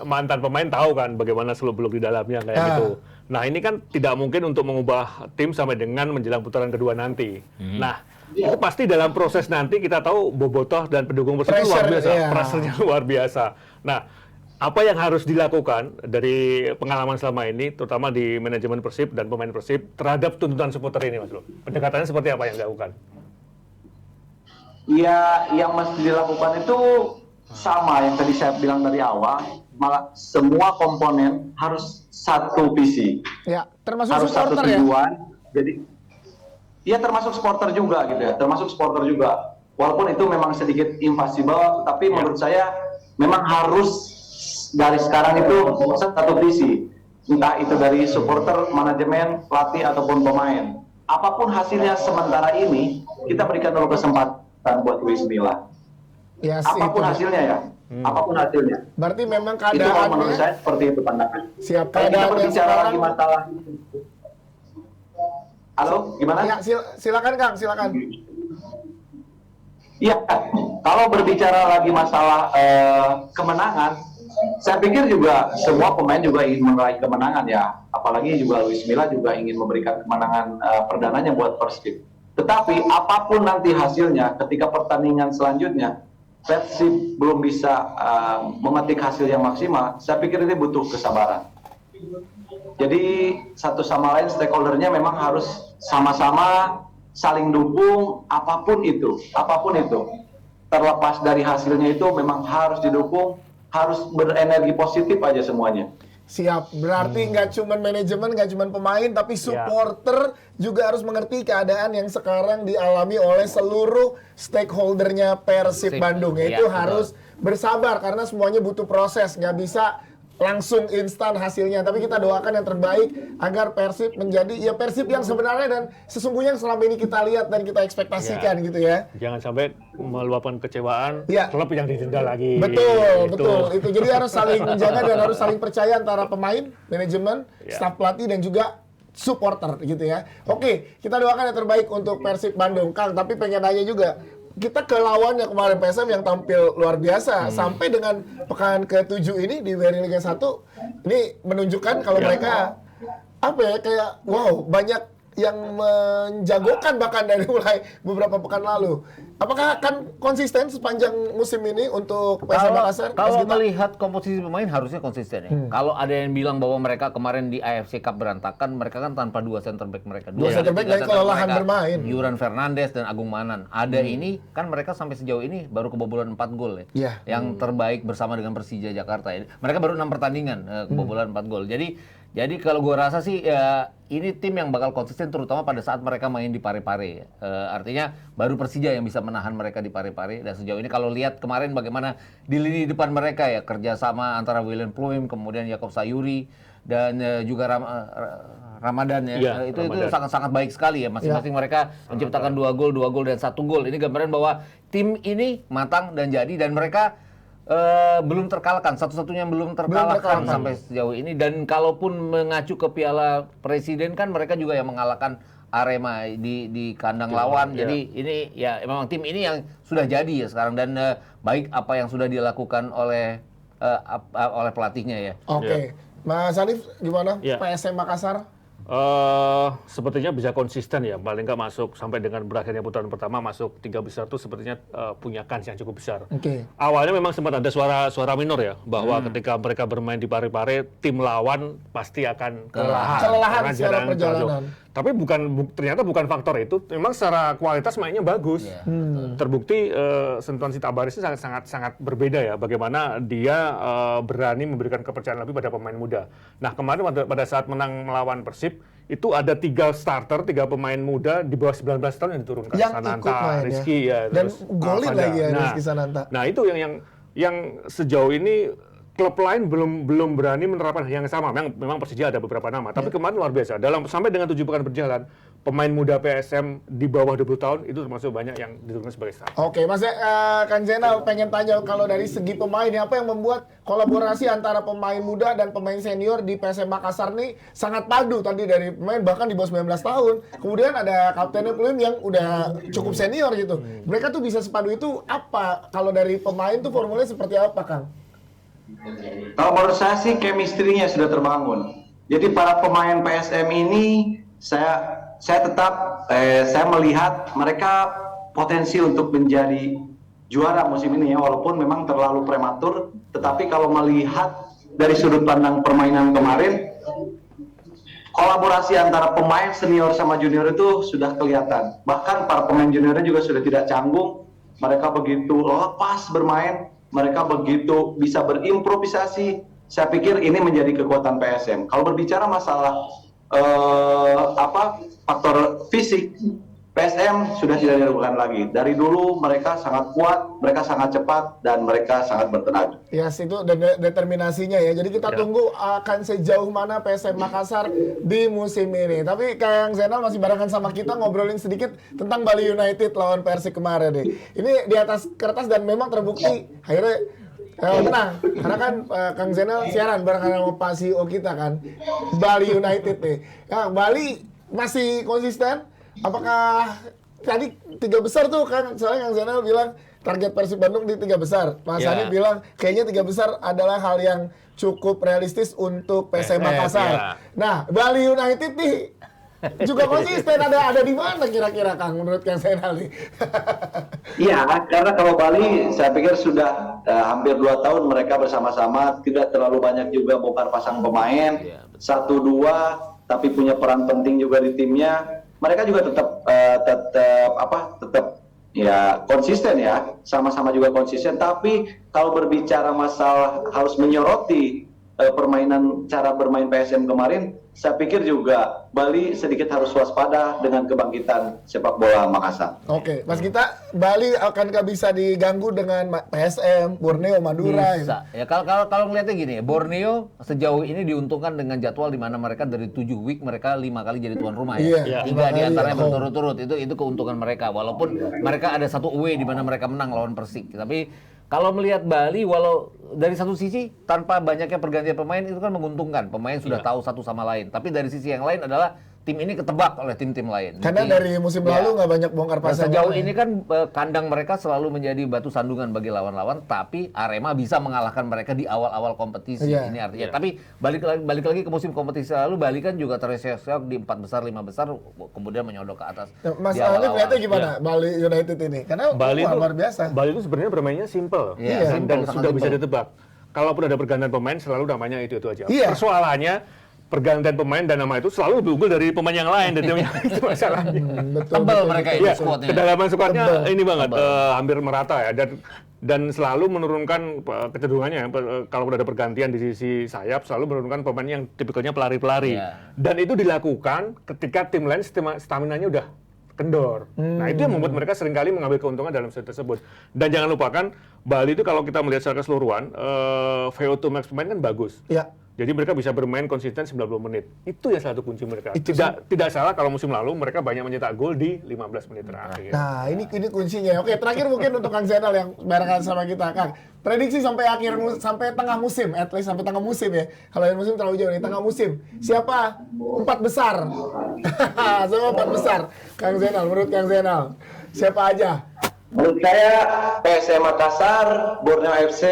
mantan pemain tahu kan bagaimana seluk-beluk di dalamnya kayak gitu. Nah ini kan tidak mungkin untuk mengubah tim sampai dengan menjelang putaran kedua nanti. Nah itu pasti dalam proses nanti kita tahu bobotoh dan pendukung Persib luar biasa, pressure-nya luar biasa. Nah apa yang harus dilakukan dari pengalaman selama ini, terutama di manajemen Persib dan pemain Persib terhadap tuntutan supporter ini, Mas Bro? Pendekatannya seperti apa yang dilakukan? Ya, yang mesti dilakukan itu sama yang tadi saya bilang dari awal, malah semua komponen harus satu visi. Ya, termasuk harus satu supporter tujuan. Jadi ya termasuk supporter juga gitu ya, termasuk supporter juga. Walaupun itu memang sedikit invasible, tapi menurut saya memang harus dari sekarang itu satu visi. Entah itu dari supporter, manajemen, pelatih ataupun pemain. Apapun hasilnya sementara ini, kita berikan dulu kesempatan buat Luis Milla. Yes, apapun itu hasilnya ya, apapun hasilnya. Berarti memang Itu kalau menurut keadaannya saya seperti itu pandangan. siap. Kalau kita Keadaannya berbicara sekarang, lagi masalah, halo, gimana? ya, silakan Kang, silakan. Iya, kalau berbicara lagi masalah kemenangan, saya pikir juga semua pemain juga ingin meraih kemenangan ya. Apalagi juga Luis Milla juga ingin memberikan kemenangan perdananya buat Persib. Tetapi apapun nanti hasilnya, ketika pertandingan selanjutnya Persib belum bisa memetik hasil yang maksimal, saya pikir ini butuh kesabaran. Jadi satu sama lain stakeholdernya memang harus sama-sama saling dukung, apapun itu. Terlepas dari hasilnya itu memang harus didukung, harus berenergi positif aja semuanya. Siap, berarti nggak cuma manajemen, nggak cuma pemain, tapi supporter juga harus mengerti keadaan yang sekarang dialami oleh seluruh stakeholdernya Persib Bandung. Yaitu harus bersabar karena semuanya butuh proses, nggak bisa langsung instan hasilnya. Tapi kita doakan yang terbaik agar Persib menjadi ya Persib yang sebenarnya dan sesungguhnya yang selama ini kita lihat dan kita ekspektasikan gitu ya. Jangan sampai meluapkan kecewaan, klub yang ditunda lagi. Betul. Itu jadi harus saling menjaga dan harus saling percaya antara pemain, manajemen, staf pelatih dan juga supporter gitu ya. Oke, kita doakan yang terbaik untuk Persib Bandung, Kang. Tapi pengen nanya juga, kita ke lawannya kemarin PSM yang tampil luar biasa sampai dengan pekan ke-7 ini di WRI Liga 1 ini menunjukkan kalau mereka apa ya kayak wow banyak yang menjagokan bahkan dari mulai beberapa pekan lalu. Apakah akan konsisten sepanjang musim ini untuk PSM Makassar? Kalau melihat komposisi pemain harusnya konsisten ya. Kalau ada yang bilang bahwa mereka kemarin di AFC Cup berantakan, mereka kan tanpa 2 center back mereka. 2 center back dan kelelahan bermain. Yuran Fernandes dan Agung Manan. Ada ini kan mereka sampai sejauh ini baru kebobolan 4 gol ya. Yang terbaik bersama dengan Persija Jakarta ya. Mereka baru 6 pertandingan kebobolan 4 gol. Jadi kalau gue rasa sih ya, ini tim yang bakal konsisten terutama pada saat mereka main di Parepare. Artinya baru Persija yang bisa menahan mereka di Parepare. Dan sejauh ini kalau lihat kemarin bagaimana di lini depan mereka ya kerjasama antara William Pluim, kemudian Yakob Sayuri dan juga Ramadan ya. Itu sangat baik sekali ya. Masing-masing mereka menciptakan 2 gol dan 1 gol. Ini gambaran bahwa tim ini matang dan jadi dan mereka belum terkalahkan, satu-satunya yang belum terkalahkan sampai sejauh ini. Dan kalaupun mengacu ke Piala Presiden kan mereka juga yang mengalahkan Arema di kandang lawan. Jadi ini ya memang tim ini yang sudah jadi ya sekarang, dan baik apa yang sudah dilakukan oleh pelatihnya ya. Oke. Mas Hanif gimana? PSM Makassar? Sepertinya bisa konsisten ya, paling nggak masuk sampai dengan berakhirnya putaran pertama masuk 3 besar tuh sepertinya punya kans yang cukup besar. Awalnya memang sempat ada suara minor ya, bahwa ketika mereka bermain di Parepare, tim lawan pasti akan kelelahan secara perjalanan. Tapi ternyata bukan faktor itu, memang secara kualitas mainnya bagus. Terbukti sentuhan Sita Baris ini sangat berbeda ya, bagaimana dia berani memberikan kepercayaan lebih pada pemain muda. Nah kemarin pada saat menang melawan Persib, itu ada 3 starter, 3 pemain muda di bawah 19 tahun yang diturunkan. Yang Sananta, main, Rizky ya. Dan terus golin lagi ya Rizky Sananta. Nah itu yang sejauh ini klub lain belum berani menerapkan hal yang sama. Memang Persija ada beberapa nama, tapi kemarin luar biasa. Sampai dengan 7 pekan berjalan, pemain muda PSM di bawah 20 tahun itu termasuk banyak yang diturunkan sebagai starter. Oke, Mas Kang Zainal pengen tanya kalau dari segi pemain, apa yang membuat kolaborasi antara pemain muda dan pemain senior di PSM Makassar nih sangat padu tadi dari pemain bahkan di bawah 19 tahun. Kemudian ada kaptennya Plim yang udah cukup senior gitu. Mereka tuh bisa sepadu itu apa? Kalau dari pemain tuh formulanya seperti apa, Kang? Kalau menurut saya sih chemistry-nya sudah terbangun. Jadi para pemain PSM ini saya tetap saya melihat mereka potensi untuk menjadi juara musim ini ya, walaupun memang terlalu prematur. Tetapi kalau melihat dari sudut pandang permainan kemarin, kolaborasi antara pemain senior sama junior itu sudah kelihatan. Bahkan para pemain juniornya juga sudah tidak canggung. Mereka begitu lepas bermain. Mereka begitu bisa berimprovisasi. Saya pikir ini menjadi kekuatan PSM. Kalau berbicara masalah faktor fisik, PSM sudah tidak diragukan lagi. Dari dulu mereka sangat kuat, mereka sangat cepat, dan mereka sangat bertenaga. Yes, itu determinasinya ya. Jadi kita tunggu akan sejauh mana PSM Makassar di musim ini. Tapi Kang Zainal masih barengan sama kita ngobrolin sedikit tentang Bali United lawan Persik kemarin deh. Ini di atas kertas dan memang terbukti akhirnya menang. Karena kan Kang Zainal siaran barengan sama Pak CEO kita kan. Bali United nih. Ya, Bali masih konsisten. Apakah tadi 3 besar tuh kan, soalnya Kang Zainal bilang target Persib Bandung di 3 besar. Mas Hanif bilang kayaknya 3 besar adalah hal yang cukup realistis untuk PSM Makassar. Nah, Bali United nih juga konsisten, ada di mana kira-kira Kang menurut Kang Zainal nih? Iya, karena kalau Bali saya pikir sudah hampir 2 tahun mereka bersama-sama, tidak terlalu banyak juga bongkar pasang pemain, 1-2 tapi punya peran penting juga di timnya. Mereka juga tetap ya konsisten ya, sama-sama juga konsisten. Tapi kalau berbicara masalah harus menyoroti cara bermain PSM kemarin, saya pikir juga Bali sedikit harus waspada dengan kebangkitan sepak bola Makassar. Oke, Mas Gita, Bali akankah bisa diganggu dengan PSM, Borneo, Madura? Bisa. Ya kalau ngeliatnya gini, Borneo sejauh ini diuntungkan dengan jadwal di mana mereka dari 7 week mereka 5 kali jadi tuan rumah ya. 3 di antaranya berturut-turut. Itu keuntungan mereka. Walaupun mereka ada 1 away di mana mereka menang lawan Persik. Tapi kalau melihat Bali, walau dari satu sisi tanpa banyaknya pergantian pemain itu kan menguntungkan. Pemain sudah tahu satu sama lain. Tapi dari sisi yang lain adalah tim ini ketebak oleh tim-tim lain. Karena dari musim lalu nggak banyak bongkar pasang. Sejauh ini kan kandang mereka selalu menjadi batu sandungan bagi lawan-lawan. Tapi Arema bisa mengalahkan mereka di awal-awal kompetisi. Ini artinya. Tapi balik lagi ke musim kompetisi lalu, Bali kan juga terseok-seok di 4 besar, 5 besar, kemudian menyodok ke atas. Mas Alif lihatnya gimana Bali United ini? Karena Bali itu luar biasa. Bali itu sebenarnya bermainnya simple, dan sudah bisa ditebak. Kalaupun ada pergantian pemain, selalu namanya itu aja. Persoalannya pergantian pemain dan nama itu selalu lebih unggul dari pemain yang lain, dan itu masalahnya. Tebal mereka itu squadnya. Kedalaman squadnya ini banget, hampir merata ya, dan selalu menurunkan kecenderungannya. Kalau udah ada pergantian di sisi sayap, selalu menurunkan pemain yang tipikalnya pelari-pelari. Dan itu dilakukan ketika tim lain stamina-nya udah kendor. Nah itu yang membuat mereka seringkali mengambil keuntungan dalam set tersebut. Dan jangan lupakan Bali itu kalau kita melihat secara keseluruhan, VO2 max pemain kan bagus. Jadi mereka bisa bermain konsisten 90 menit. Itu yang satu kunci mereka. Itu Tidak salah kalau musim lalu mereka banyak mencetak gol di 15 menit terakhir. Nah, ini kuncinya. Oke, terakhir mungkin untuk Kang Zainal yang barengan sama kita, Kang. Prediksi sampai sampai tengah musim, at least sampai tengah musim ya. Kalau yang musim terlalu jauh nih, tengah musim. Siapa 4 besar? Siapa 4 besar? Kang Zainal, menurut Kang Zainal. Siapa aja? Menurut saya PSM Makassar, Borneo FC,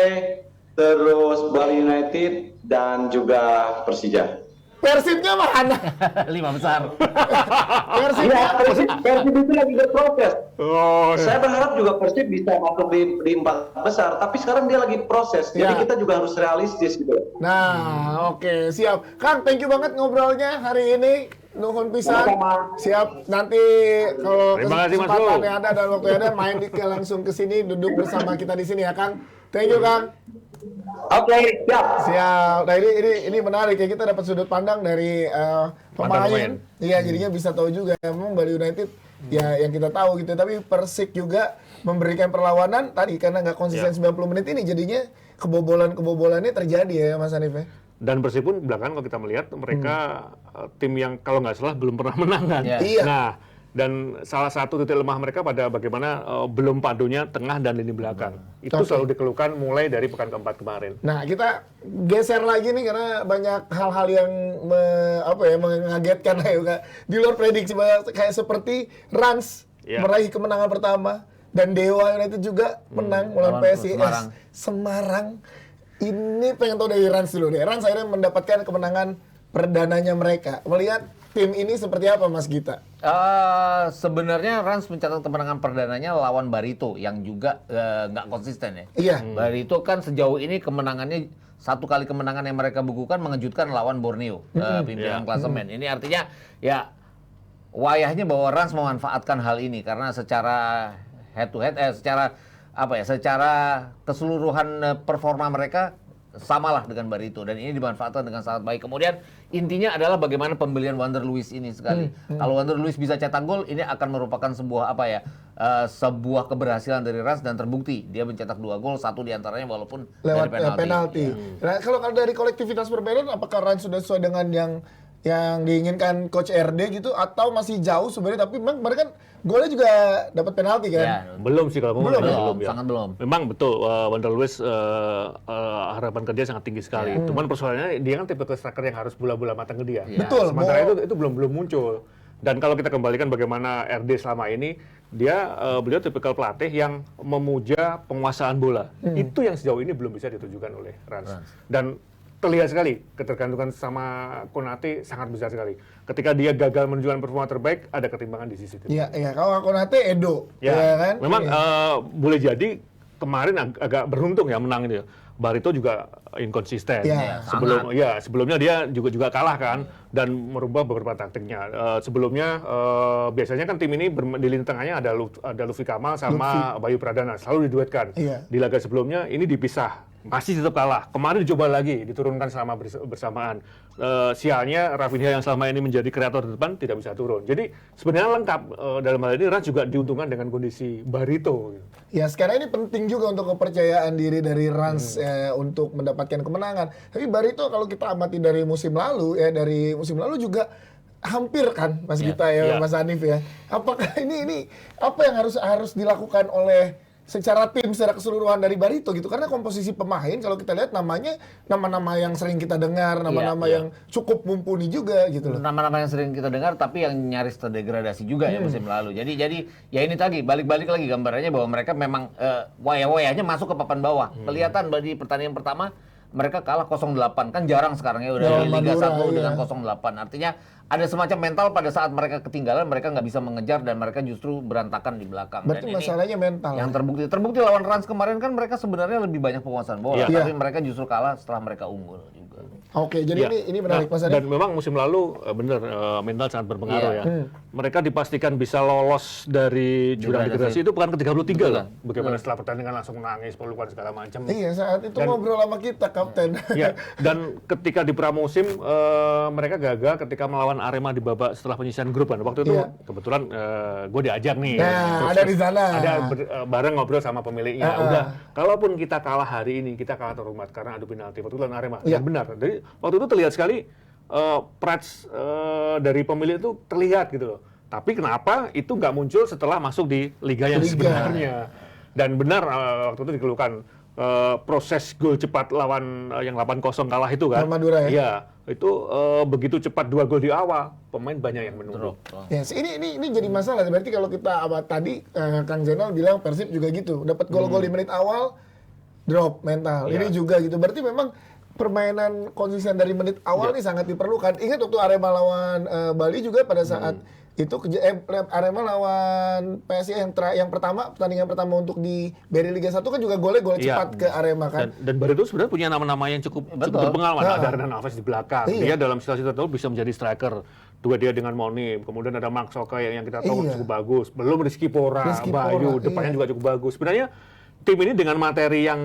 terus Bali United dan juga Persija. Persibnya mana? 5 besar. Persibnya Persib itu lagi berproses. Oh, Saya berharap juga Persib bisa masuk di 4 besar, tapi sekarang dia lagi proses. Ya. Jadi kita juga harus realistis gitu. Nah, oke, siap. Kang, thank you banget ngobrolnya hari ini. Nuhun pisan. Sama-sama. Siap. Nanti kalau Terima kasih, Mas kesempatan Bro. yang ada dan waktu yang ada main langsung ke sini duduk bersama kita di sini ya, Kang. Thank you, Kang. Oke, siap. Siap. Nah, ini menarik ya, kita dapat sudut pandang dari Pemain. pemain. Iya, jadinya bisa tahu juga memang Bali United ya yang kita tahu gitu. Tapi Persik juga memberikan perlawanan tadi karena nggak konsisten 90 menit ini jadinya kebobolannya terjadi ya Mas Hanif ya. dan Persib pun belakangan kalau kita melihat mereka tim yang kalau nggak salah belum pernah menang kan. Ya. Iya. Nah, dan salah satu titik lemah mereka pada bagaimana belum padunya tengah dan lini belakang. Itu selalu dikeluhkan mulai dari pekan keempat kemarin. Nah, kita geser lagi nih karena banyak hal-hal yang mengagetkan ya, di luar prediksi kayak seperti Rans Ya. meraih kemenangan pertama dan Dewa United juga menang melawan Lawan PSIS Semarang. Ini pengen tahu dari Rans dulu deh. Rans akhirnya mendapatkan kemenangan perdananya mereka. Melihat tim ini seperti apa Mas Gita? Sebenarnya Rans mencatat kemenangan perdananya lawan Barito yang juga nggak konsisten ya. Iya. Barito kan sejauh ini kemenangannya satu kali kemenangan yang mereka bukukan mengejutkan lawan Borneo pimpinan klasemen. Ini artinya ya wayahnya bahwa Rans memanfaatkan hal ini karena secara head to head secara keseluruhan performa mereka samalah dengan Barito dan ini dimanfaatkan dengan sangat baik. Kemudian intinya adalah bagaimana pembelian Wander Luiz ini sekali. Kalau Wander Luiz bisa cetak gol, ini akan merupakan sebuah keberhasilan dari Rans dan terbukti dia mencetak 2 gol, 1 diantaranya walaupun Lewat dari penalti. Nah, kalau dari kolektivitas permainan apakah Rans sudah sesuai dengan yang diinginkan coach RD gitu atau masih jauh sebenarnya, tapi memang kemarin kan golnya juga dapat penalti kan? Ya, Belum sih kalau ngomong belum, ya. sangat belum. Memang betul Wander Luiz harapan kerja sangat tinggi sekali. Cuman persoalannya dia kan tipe striker yang harus bola-bola matang ke dia. Ya. Betul. Sementara itu belum muncul. Dan kalau kita kembalikan bagaimana RD selama ini, beliau tipikal pelatih yang memuja penguasaan bola. Itu yang sejauh ini belum bisa ditunjukkan oleh Rans. Dan terlihat sekali ketergantungan sama Konate sangat besar sekali. Ketika dia gagal menunjukkan performa terbaik, ada ketimbangan di sisi itu. Iya. Kalau Konate Edo, Ya, kan? memang Iya. boleh jadi kemarin agak beruntung ya menang itu. Barito juga inkonsisten. Ya, Sebelumnya dia juga kalah kan dan merubah beberapa taktiknya. Sebelumnya biasanya kan tim ini di lini tengahnya ada Lutfi Kamal sama Bayu Pradana, selalu diduetkan. Iya. Di laga sebelumnya ini dipisah. Masih tetap kalah. Kemarin dicoba lagi, diturunkan selama bersamaan. Sialnya Rafinha yang selama ini menjadi kreator di depan tidak bisa turun. Jadi sebenarnya lengkap dalam hal ini. Rans juga diuntungkan dengan kondisi Barito. Gitu. Ya, sekarang ini penting juga untuk kepercayaan diri dari Rans untuk mendapatkan kemenangan. Tapi Barito kalau kita amati dari musim lalu juga hampir kan Mas Gita ya, Mas Hanif ya. Apakah ini apa yang harus dilakukan oleh secara tim secara keseluruhan dari Barito gitu, karena komposisi pemain kalau kita lihat nama-nama yang sering kita dengar, nama-nama yang cukup mumpuni juga gitu loh. Nama-nama yang sering kita dengar tapi yang nyaris terdegradasi juga ya musim lalu. Jadi ya ini tadi balik-balik lagi gambarannya bahwa mereka memang wayah-wayahnya masuk ke papan bawah. Kelihatan di pertandingan pertama mereka kalah 0-8, kan jarang sekarang ya udah di Liga 1 dengan 0-8. Artinya ada semacam mental pada saat mereka ketinggalan, mereka nggak bisa mengejar dan mereka justru berantakan di belakang. Berarti Dan masalahnya mental. yang terbukti lawan Rans kemarin kan mereka sebenarnya lebih banyak penguasaan bola, tapi mereka justru kalah setelah mereka unggul juga. Oke, jadi ini menarik Mas Hanif. Dan memang musim lalu mental sangat berpengaruh ya. Mereka dipastikan bisa lolos dari jurang degradasi itu pekan ke-33 kan. Bagaimana setelah pertandingan langsung nangis, pelukan segala macam. Iya, saat itu ngobrol sama kita kapten. Ya, dan ketika di pramusim mereka gagal ketika melawan lawan Arema di babak setelah penyisihan grup kan. Waktu itu Iya. kebetulan gue diajak nih. Nah, ada di sana. Ada bareng ngobrol sama pemiliknya. Udah, kalaupun kita kalah hari ini, kita kalah terhormat karena adu penalti. Waktu itu lawan Arema. Iya. Dan benar. Jadi waktu itu terlihat sekali pride dari pemilik itu terlihat gitu loh. Tapi kenapa itu nggak muncul setelah masuk di liga yang sebenarnya? Dan benar waktu itu dikeluhkan proses gol cepat lawan yang 8-0 kalah itu kan. Madura ya? Iya, itu begitu cepat 2 gol di awal, pemain banyak yang menunggu. Yes, ini jadi masalah. Berarti kalau kita tadi Kang Zainal bilang Persib juga gitu, dapat gol-gol di menit awal, drop mental. Iya. Ini juga gitu. Berarti memang permainan konsisten dari menit awal ini sangat diperlukan. Ingat waktu Arema lawan Bali juga pada saat itu Arema lawan PSIS yang pertama, pertandingan pertama untuk di BRI Liga 1 kan juga gol Iya. cepat ke Arema kan. Dan Bari itu sebenarnya punya nama-nama yang cukup berpengalaman. Ada Hernan Alves di belakang. Iya. Dia dalam situasi tertentu bisa menjadi striker. Dua dia dengan Moni. Kemudian ada Max Soka yang kita tahu Iya. cukup bagus. Belum Rizky Pora, Rizky Pora, Bayu. Depannya iya. juga cukup bagus. Sebenarnya tim ini dengan materi yang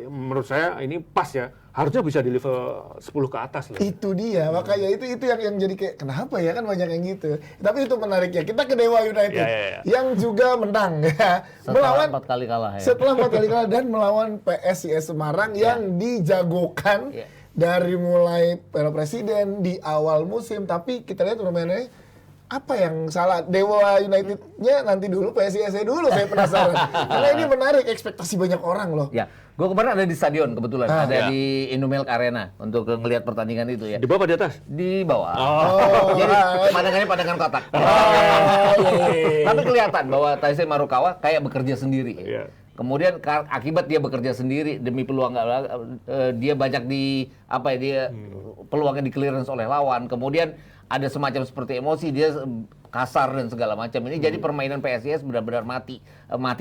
menurut saya ini pas ya. Harusnya bisa di level 10 ke atas loh. Itu dia, makanya itu yang jadi kayak kenapa ya kan banyak yang gitu. Tapi itu menariknya. Kita ke Dewa United Ya. yang juga menang ya. Setelah 4 kali kalah ya. Setelah 4 kali kalah dan melawan PSIS Semarang yang dijagokan Ya. dari mulai Piala Presiden di awal musim. Tapi kita lihat permainannya apa yang salah? Dewa United-nya nanti dulu, PSIS-nya dulu saya penasaran. Karena ini menarik ekspektasi banyak orang loh. Ya, gue kemarin ada di stadion kebetulan, ada ya. di Indomilk Arena untuk ngelihat pertandingan itu ya. Di bawah apa di atas? Di bawah. Oh, Jadi pandangannya pandangan kotak. Tapi kelihatan bahwa Taisei Marukawa kayak bekerja sendiri. Iya. Kemudian akibat dia bekerja sendiri demi peluang dia banyak peluangnya di clearance oleh lawan. Kemudian ada semacam seperti emosi, dia kasar dan segala macam. Ini jadi permainan PSIS benar-benar mati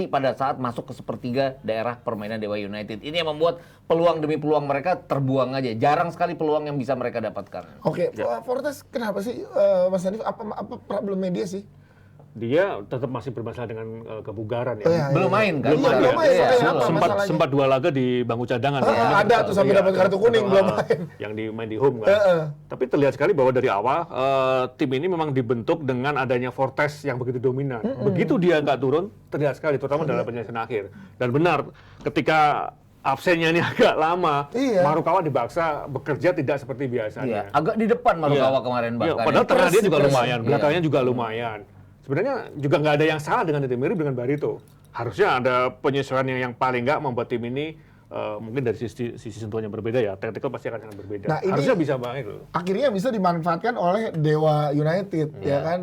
pada saat masuk ke sepertiga daerah permainan Dewa United. Ini yang membuat peluang demi peluang mereka terbuang aja. Jarang sekali peluang yang bisa mereka dapatkan. Oke, Fortes kenapa sih Mas Hanif? Apa problemnya dia sih? Dia tetap masih bermasalah dengan kebugaran ya. Oh, iya, Belum main kan? Belum main, Iya, makanya apa masalahnya? Sempat 2 laga di bangku cadangan. Ada tuh sampai dapat kartu kuning, belum main. Yang main di home kan. Tapi terlihat sekali bahwa dari awal tim ini memang dibentuk dengan adanya Fortes yang begitu dominan. Begitu dia nggak turun, terlihat sekali terutama dalam penyelesaian akhir. Dan benar, ketika absennya ini agak lama, Iya. Marukawa dipaksa bekerja tidak seperti biasanya. Iya, agak di depan Marukawa Iya. kemarin Iya, bahkan. padahal tengah dia juga Persis. lumayan, Iya. belakangnya juga lumayan. Sebenarnya juga nggak ada yang salah dengan itu, mirip dengan Barito. Harusnya ada penyesuaian yang paling nggak membuat tim ini mungkin dari sisi sentuhan yang berbeda ya, taktikal pasti akan sangat berbeda. Nah, ini- Harusnya bisa baik loh. Akhirnya bisa dimanfaatkan oleh Dewa United ya kan.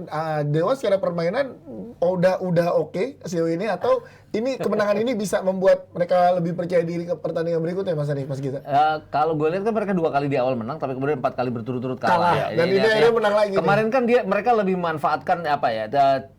Dewa secara permainan udah oke sejauh ini, atau ini kemenangan ini bisa membuat mereka lebih percaya diri ke pertandingan berikutnya Mas Hanif, Mas Gita? Kalau gue lihat kan mereka 2 kali di awal menang, tapi kemudian 4 kali berturut-turut kalah. Kalah. Dan ini akhirnya menang lagi Kemarin kan mereka lebih memanfaatkan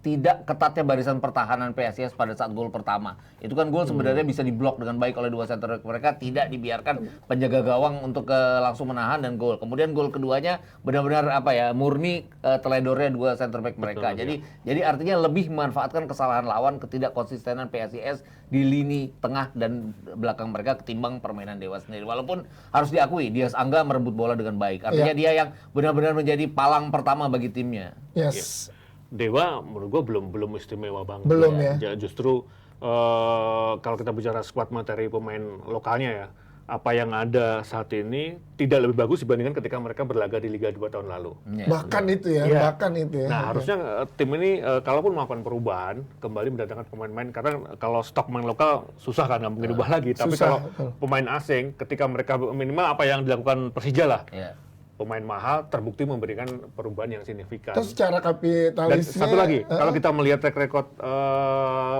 tidak ketatnya barisan pertahanan PSIS pada saat gol pertama. Itu kan gol sebenarnya bisa diblok dengan baik oleh 2 center back mereka, tidak dibiarkan penjaga gawang untuk langsung menahan dan gol. Kemudian gol keduanya benar-benar murni teledornya 2 center back mereka. Jadi artinya lebih memanfaatkan kesalahan lawan, ketidakkonsistenan PSIS di lini tengah dan belakang mereka ketimbang permainan Dewa sendiri. Walaupun harus diakui Dias Angga merebut bola dengan baik. Artinya dia yang benar-benar menjadi palang pertama bagi timnya. Yes. Dewa menurut gua belum istimewa banget. Belum ya. Justru kalau kita bicara squad materi pemain lokalnya ya, apa yang ada saat ini tidak lebih bagus dibandingkan ketika mereka berlaga di Liga 2 tahun lalu. Bahkan itu ya, Iya. bahkan itu ya. Nah, Oke. harusnya tim ini kalaupun melakukan perubahan, kembali mendatangkan pemain-pemain, karena kalau stok pemain lokal susah kan, nggak mungkin ubah lagi. Tapi Susah, kalau betul. pemain asing, ketika mereka minimal apa yang dilakukan Persija lah, Iya. pemain mahal terbukti memberikan perubahan yang signifikan. Terus secara Dan kapitalisnya satu lagi, kalau kita melihat track record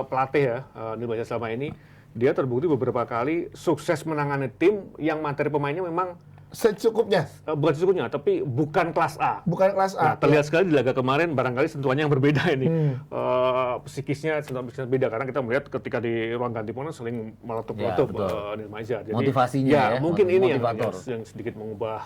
pelatih ya, Nil Bajaj selama ini, dia terbukti beberapa kali sukses menangani tim yang materi pemainnya memang secukupnya, bukan secukupnya, tapi bukan kelas A. bukan kelas A. Nah, terlihat sekali di laga kemarin barangkali sentuhannya yang berbeda ini. Psikisnya sentuhan beda karena kita melihat ketika di ruang ganti pemain saling meletup-letup betul. Nil Majah. Jadi Motivasinya ya, ya, mungkin ini motivator. yang sedikit mengubah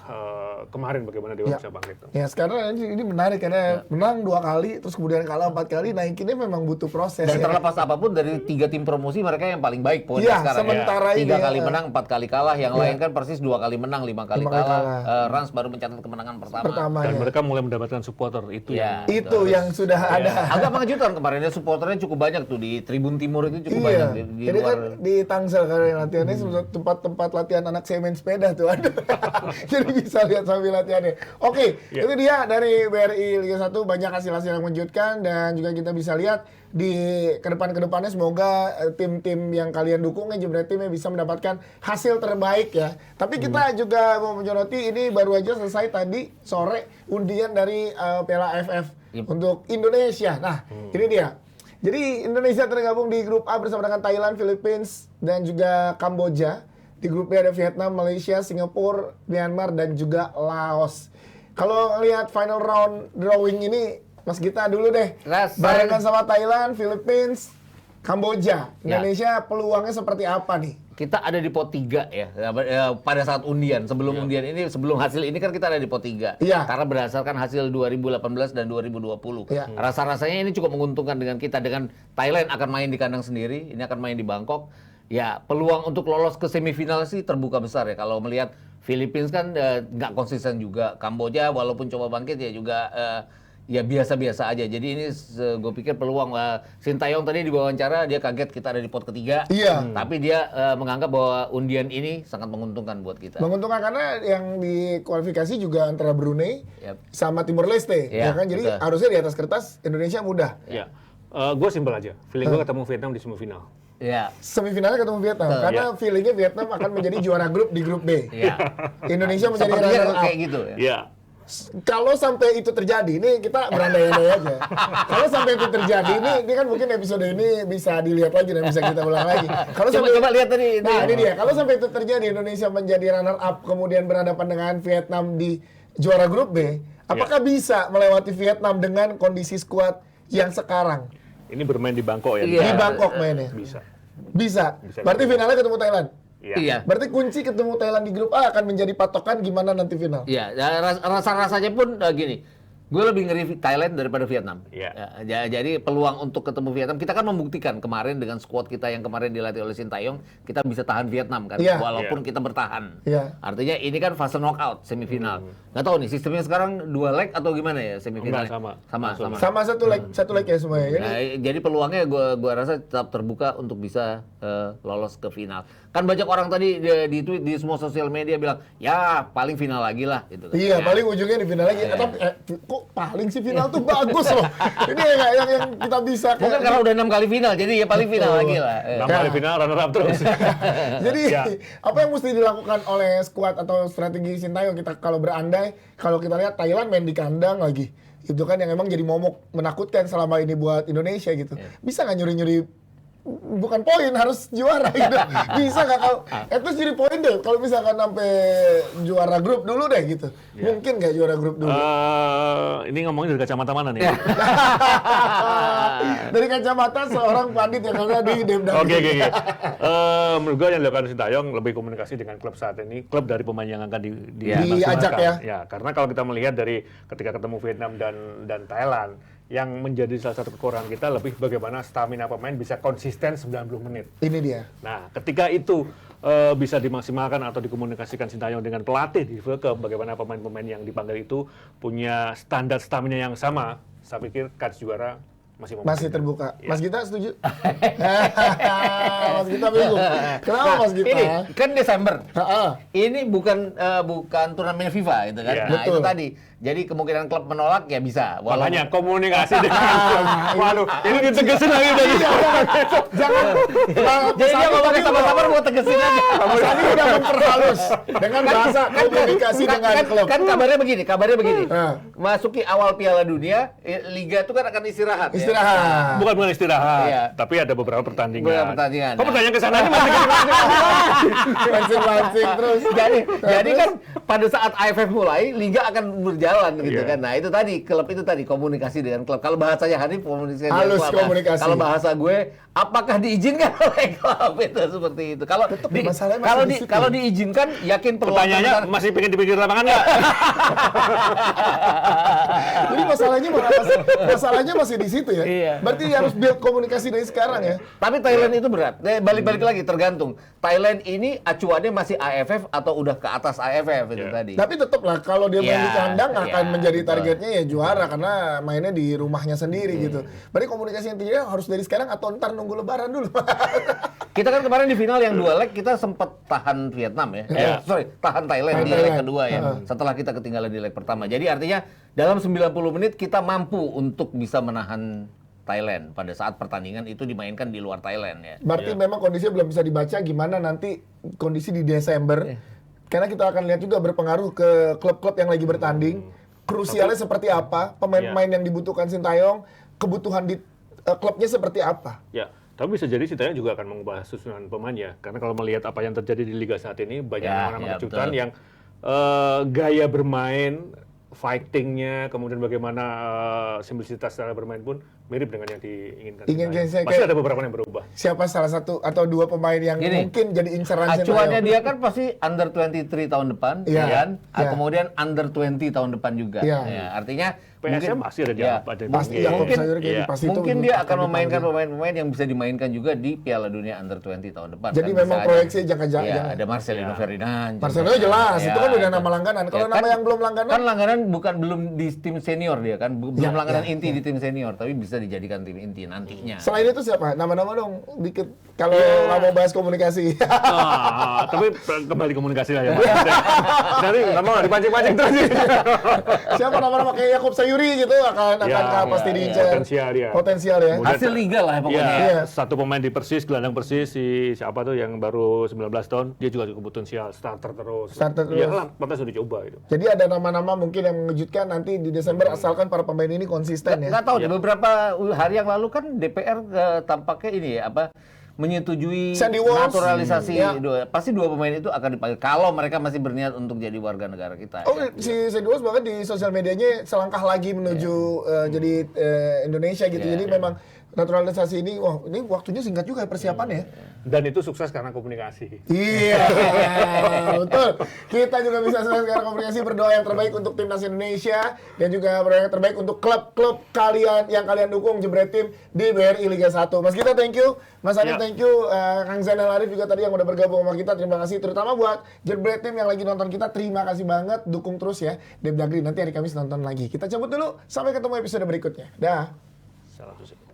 kemarin bagaimana Dewa Ya. bisa bangkit. Ya sekarang ini menarik karena menang 2 kali, terus kemudian kalah 4 kali, naikinnya memang butuh proses. Dan ya. terlepas apapun dari 3 tim promosi mereka yang paling baik poinnya Iya, sekarang. sementara ini, 3 kali ya. menang, 4 kali kalah. Yang lain kan persis 2 kali menang, 5 kali kali 5 kali kalah. kalah. Rans baru mencatat kemenangan pertama. Dan ya. mereka mulai mendapatkan supporter itu Ya. Itu yang sudah ada. Agak mengejutkan kemarin ya, supporternya cukup banyak tuh di Tribun Timur itu cukup Iya. banyak di Jadi luar. kan di Tangsel karena latihannya tempat-tempat latihan anak saya main sepeda tuh ada. Jadi bisa lihat sambil latihannya. Oke, itu dia dari BRI Liga 1, banyak hasil-hasil yang mengejutkan dan juga kita bisa lihat di kedepannya semoga tim-tim yang kalian dukung Jebret Timnya bisa mendapatkan hasil terbaik ya. Tapi kita juga mau menyoroti ini baru aja selesai tadi sore undian dari Piala AFF untuk Indonesia. Nah, ini dia. Jadi Indonesia tergabung di grup A bersama dengan Thailand, Philippines dan juga Kamboja. Di grup B ada Vietnam, Malaysia, Singapura, Myanmar dan juga Laos. Kalau lihat final round drawing ini Mas Gita dulu deh, barengan sama Thailand, Philippines, Kamboja. Indonesia peluangnya seperti apa nih? Kita ada di pot 3 ya. Pada saat undian, sebelum undian ini, sebelum hasil ini kan kita ada di pot 3. Iya. Karena berdasarkan hasil 2018 dan 2020. Iya. Rasa-rasanya ini cukup menguntungkan dengan kita. Dengan Thailand akan main di kandang sendiri, ini akan main di Bangkok. Ya, peluang untuk lolos ke semifinal sih terbuka besar ya. Kalau melihat Philippines kan nggak konsisten juga. Kamboja walaupun coba bangkit ya juga ya biasa-biasa aja. Jadi ini gue pikir peluang Sintayong tadi di wawancara dia kaget kita ada di pot ketiga. Iya. Tapi dia menganggap bahwa undian ini sangat menguntungkan buat kita. Menguntungkan karena yang di kualifikasi juga antara Brunei sama Timor Leste, Iya, ya kan? Jadi betul. harusnya di atas kertas Indonesia mudah. Ya, gue simpel aja. Feeling gue ketemu Vietnam di semifinal. Ya. Semifinalnya ketemu Vietnam, karena feelingnya Vietnam akan menjadi juara grup di grup B. Ya. Indonesia menjadi Sepertinya runner up. kayak gitu ya. Ya, Kalau sampai itu terjadi, ini kita berandai-andai aja. Kalau sampai itu terjadi, ini kan mungkin episode ini bisa dilihat lagi dan bisa kita ulang lagi. Kalau Coba lihat tadi. Nah, ini dia. Kalau sampai itu terjadi, Indonesia menjadi runner up kemudian berhadapan dengan Vietnam di juara grup B, apakah bisa melewati Vietnam dengan kondisi skuad yang sekarang? ini bermain di Bangkok ya. Iya. Di Bangkok mainnya. Bisa. Bisa. Bisa. Berarti finalnya ketemu Thailand. Iya. Berarti kunci ketemu Thailand di grup A akan menjadi patokan gimana nanti final. Iya, rasa-rasanya pun gini. Gue lebih ngeri Thailand daripada Vietnam. Iya. Jadi peluang untuk ketemu Vietnam, kita kan membuktikan kemarin dengan skuad kita yang kemarin dilatih oleh Sintayong, kita bisa tahan Vietnam kan, Iya. walaupun kita bertahan. Iya. Artinya ini kan fase knockout semifinal. Nggak tahu nih sistemnya sekarang 2 leg atau gimana ya semifinalnya? Enggak, Sama. Sama satu leg ya semuanya. Jadi Jadi peluangnya gua rasa tetap terbuka untuk bisa lolos ke final. Kan banyak orang tadi di tweet di semua sosial media bilang, ya paling final lagi lah gitu. kan. iya, paling ujungnya di final lagi. Tapi kok paling sih final tuh bagus loh. Ini yang kita bisa. Mungkin karena udah 6 kali final, jadi ya paling final lagi lah. 6 kali final runner up terus. Jadi Ya. apa yang mesti dilakukan oleh skuad atau strategi Sintayong kita kalau berandai, kalau kita lihat Thailand main di kandang lagi, itu kan yang emang jadi momok menakutkan selama ini buat Indonesia gitu. Bisa nggak nyuri-nyuri? Bukan poin, harus juara gitu. Bisa nggak kalau terus jadi poin deh kalau misalkan sampai juara grup dulu deh gitu. Mungkin nggak juara grup dulu? Ini ngomongin dari kacamata mana nih? Dari kacamata seorang pandit yang ada di Demda. Oke. Menurut gue yang dilakukan Sintayong lebih komunikasi dengan klub saat ini, klub dari pemain yang akan diajak ya. Ya, karena kalau kita melihat dari ketika ketemu Vietnam dan Thailand, yang menjadi salah satu kekurangan kita lebih bagaimana stamina pemain bisa konsisten 90 menit. Ini dia. Nah, ketika itu bisa dimaksimalkan atau dikomunikasikan Sintayong dengan pelatih di Vulcum, bagaimana pemain-pemain yang dipanggil itu punya standar stamina yang sama, saya pikir kans juara masih terbuka. Ya. Mas Gita setuju? Mas Gita bingung. Kenapa Mas Gita? Ini kan Desember. Ha-ha. Ini bukan turnamen FIFA gitu kan. Iya. Nah, itu Betul. tadi. Jadi kemungkinan klub menolak ya bisa. Makanya komunikasi dengan klub. Waduh, ini ditegesin lagi dari Jangan. Jadi dia ngomongin sabar-sabar buat tegesin aja. Mas Adi udah memperhalus dengan bahasa komunikasi dengan klub. Kan kabarnya begini. Ah. Masuki awal Piala Dunia, Liga itu kan akan istirahat. ya. Istirahat. bukan istirahat, Iya. tapi ada beberapa pertandingan. Beberapa pertandingan. Kok pertanyaan ke sana ini masih Lansing terus. jadi kan pada saat AFF mulai, Liga akan berjalan gitu Iya. kan. Nah itu tadi, klub itu tadi komunikasi dengan klub. Kalau bahasanya Hanif komunikasi dengan Halus klub. komunikasi. Kalau bahasa gue apakah diizinkan oleh klub itu seperti itu? Kalau masalahnya masih di situ. kalau diizinkan, yakin peluang Pertanyaannya besar- masih pengen dipikir lapangan nggak? Jadi masalahnya masih di situ ya. Iya. Berarti harus build komunikasi dari sekarang ya. Tapi Thailand itu berat. Balik-balik lagi tergantung. Thailand ini acuannya masih AFF atau udah ke atas AFF itu tadi. Tapi tetap lah kalau dia main Ya, di kandang akan ya, menjadi betul. targetnya ya juara karena mainnya di rumahnya sendiri gitu. Berarti komunikasi yang tinggi harus dari sekarang atau ntar nunggu lebaran dulu. Kita kan kemarin di final yang 2 leg kita sempat tahan Vietnam ya. Tahan Thailand di leg Thailand. kedua ya. Setelah kita ketinggalan di leg pertama. Jadi artinya dalam 90 menit kita mampu untuk bisa menahan Thailand pada saat pertandingan itu dimainkan di luar Thailand ya. Berarti memang kondisinya belum bisa dibaca gimana nanti kondisi di Desember. Karena kita akan lihat juga berpengaruh ke klub-klub yang lagi bertanding. Krusialnya seperti apa, pemain-pemain yang dibutuhkan Sintayong, kebutuhan di klubnya seperti apa. Ya, tapi bisa jadi Sintayong juga akan mengubah susunan pemainnya. Karena kalau melihat apa yang terjadi di Liga saat ini, banyak nama-nama kejutan betul. yang gaya bermain, fightingnya, kemudian bagaimana simplisitas cara bermain pun mirip dengan yang diinginkan. Sintayong. Pasti ada beberapa yang berubah. Siapa salah satu atau dua pemain yang Gini, mungkin jadi inceran acuannya Sintayong? dia kan pasti under 23 tahun depan, Iya, ya kan? iya. Kemudian under 20 tahun depan juga. Iya. Ya, artinya PSM masih ada di ya, ada di Pasti game. ya, mungkin- Sayur kayak iya. pasti itu mungkin belum dia akan akan memainkan dipanggil. pemain-pemain yang bisa dimainkan juga di Piala Dunia under 20 tahun depan. Jadi kan? memang Bisa proyeksi aja. jangka-jangka. Ya, ada Marcelino Ferdinand. Marcelo juga. jelas, Ya, itu kan udah itu. nama langganan. Kalau Ya, nama kan- yang belum langganan, Kan langganan belum di tim senior dia kan, belum Ya, langganan ya, inti di tim senior, tapi bisa dijadikan tim inti nantinya. selain itu siapa? Nama-nama dong dikit. Kalau nggak mau bahas komunikasi. Tapi kembali komunikasi lah ya. Jadi nggak mau dipancing-pancing terus. Siapa nama-nama kayak Yakub Sayuri gitu akan pasti diincar. Potensial dia. Potensial ya. Kemudian- Hasil liga lah pokoknya. Ya, Iya. satu pemain di Persis, gelandang Persis, si siapa tuh yang baru 19 tahun, dia juga cukup potensial, starter terus. Starter terus. Iya lah, pantas sudah dicoba itu. Jadi ada nama-nama mungkin yang mengejutkan nanti di Desember asalkan para pemain ini konsisten ya. Nggak tahu deh, beberapa hari yang lalu kan DPR tampaknya ini ya apa menyetujui Sandy Walsh. naturalisasi Ya. pasti dua pemain itu akan dipanggil kalau mereka masih berniat untuk jadi warga negara kita. Oh, ya. si Sedwas bahkan di sosial medianya selangkah lagi menuju jadi Indonesia gitu. Jadi memang naturalisasi ini, wah ini waktunya singkat juga ya persiapannya. Dan itu sukses karena komunikasi. Iya, betul. Kita juga bisa sukses karena komunikasi, berdoa yang terbaik untuk timnas Indonesia dan juga berdoa yang terbaik untuk klub-klub kalian yang kalian dukung Jebret Tim di BRI Liga 1. Mas Gita thank you, Mas Adi Ya. thank you, Kang Zainal Arif juga tadi yang udah bergabung sama kita, terima kasih. Terutama buat Jebret Tim yang lagi nonton kita, terima kasih banget, dukung terus ya. Deb Dagri nanti hari Kamis nonton lagi. Kita cabut dulu, sampai ketemu episode berikutnya. Dah. Salah satu sih.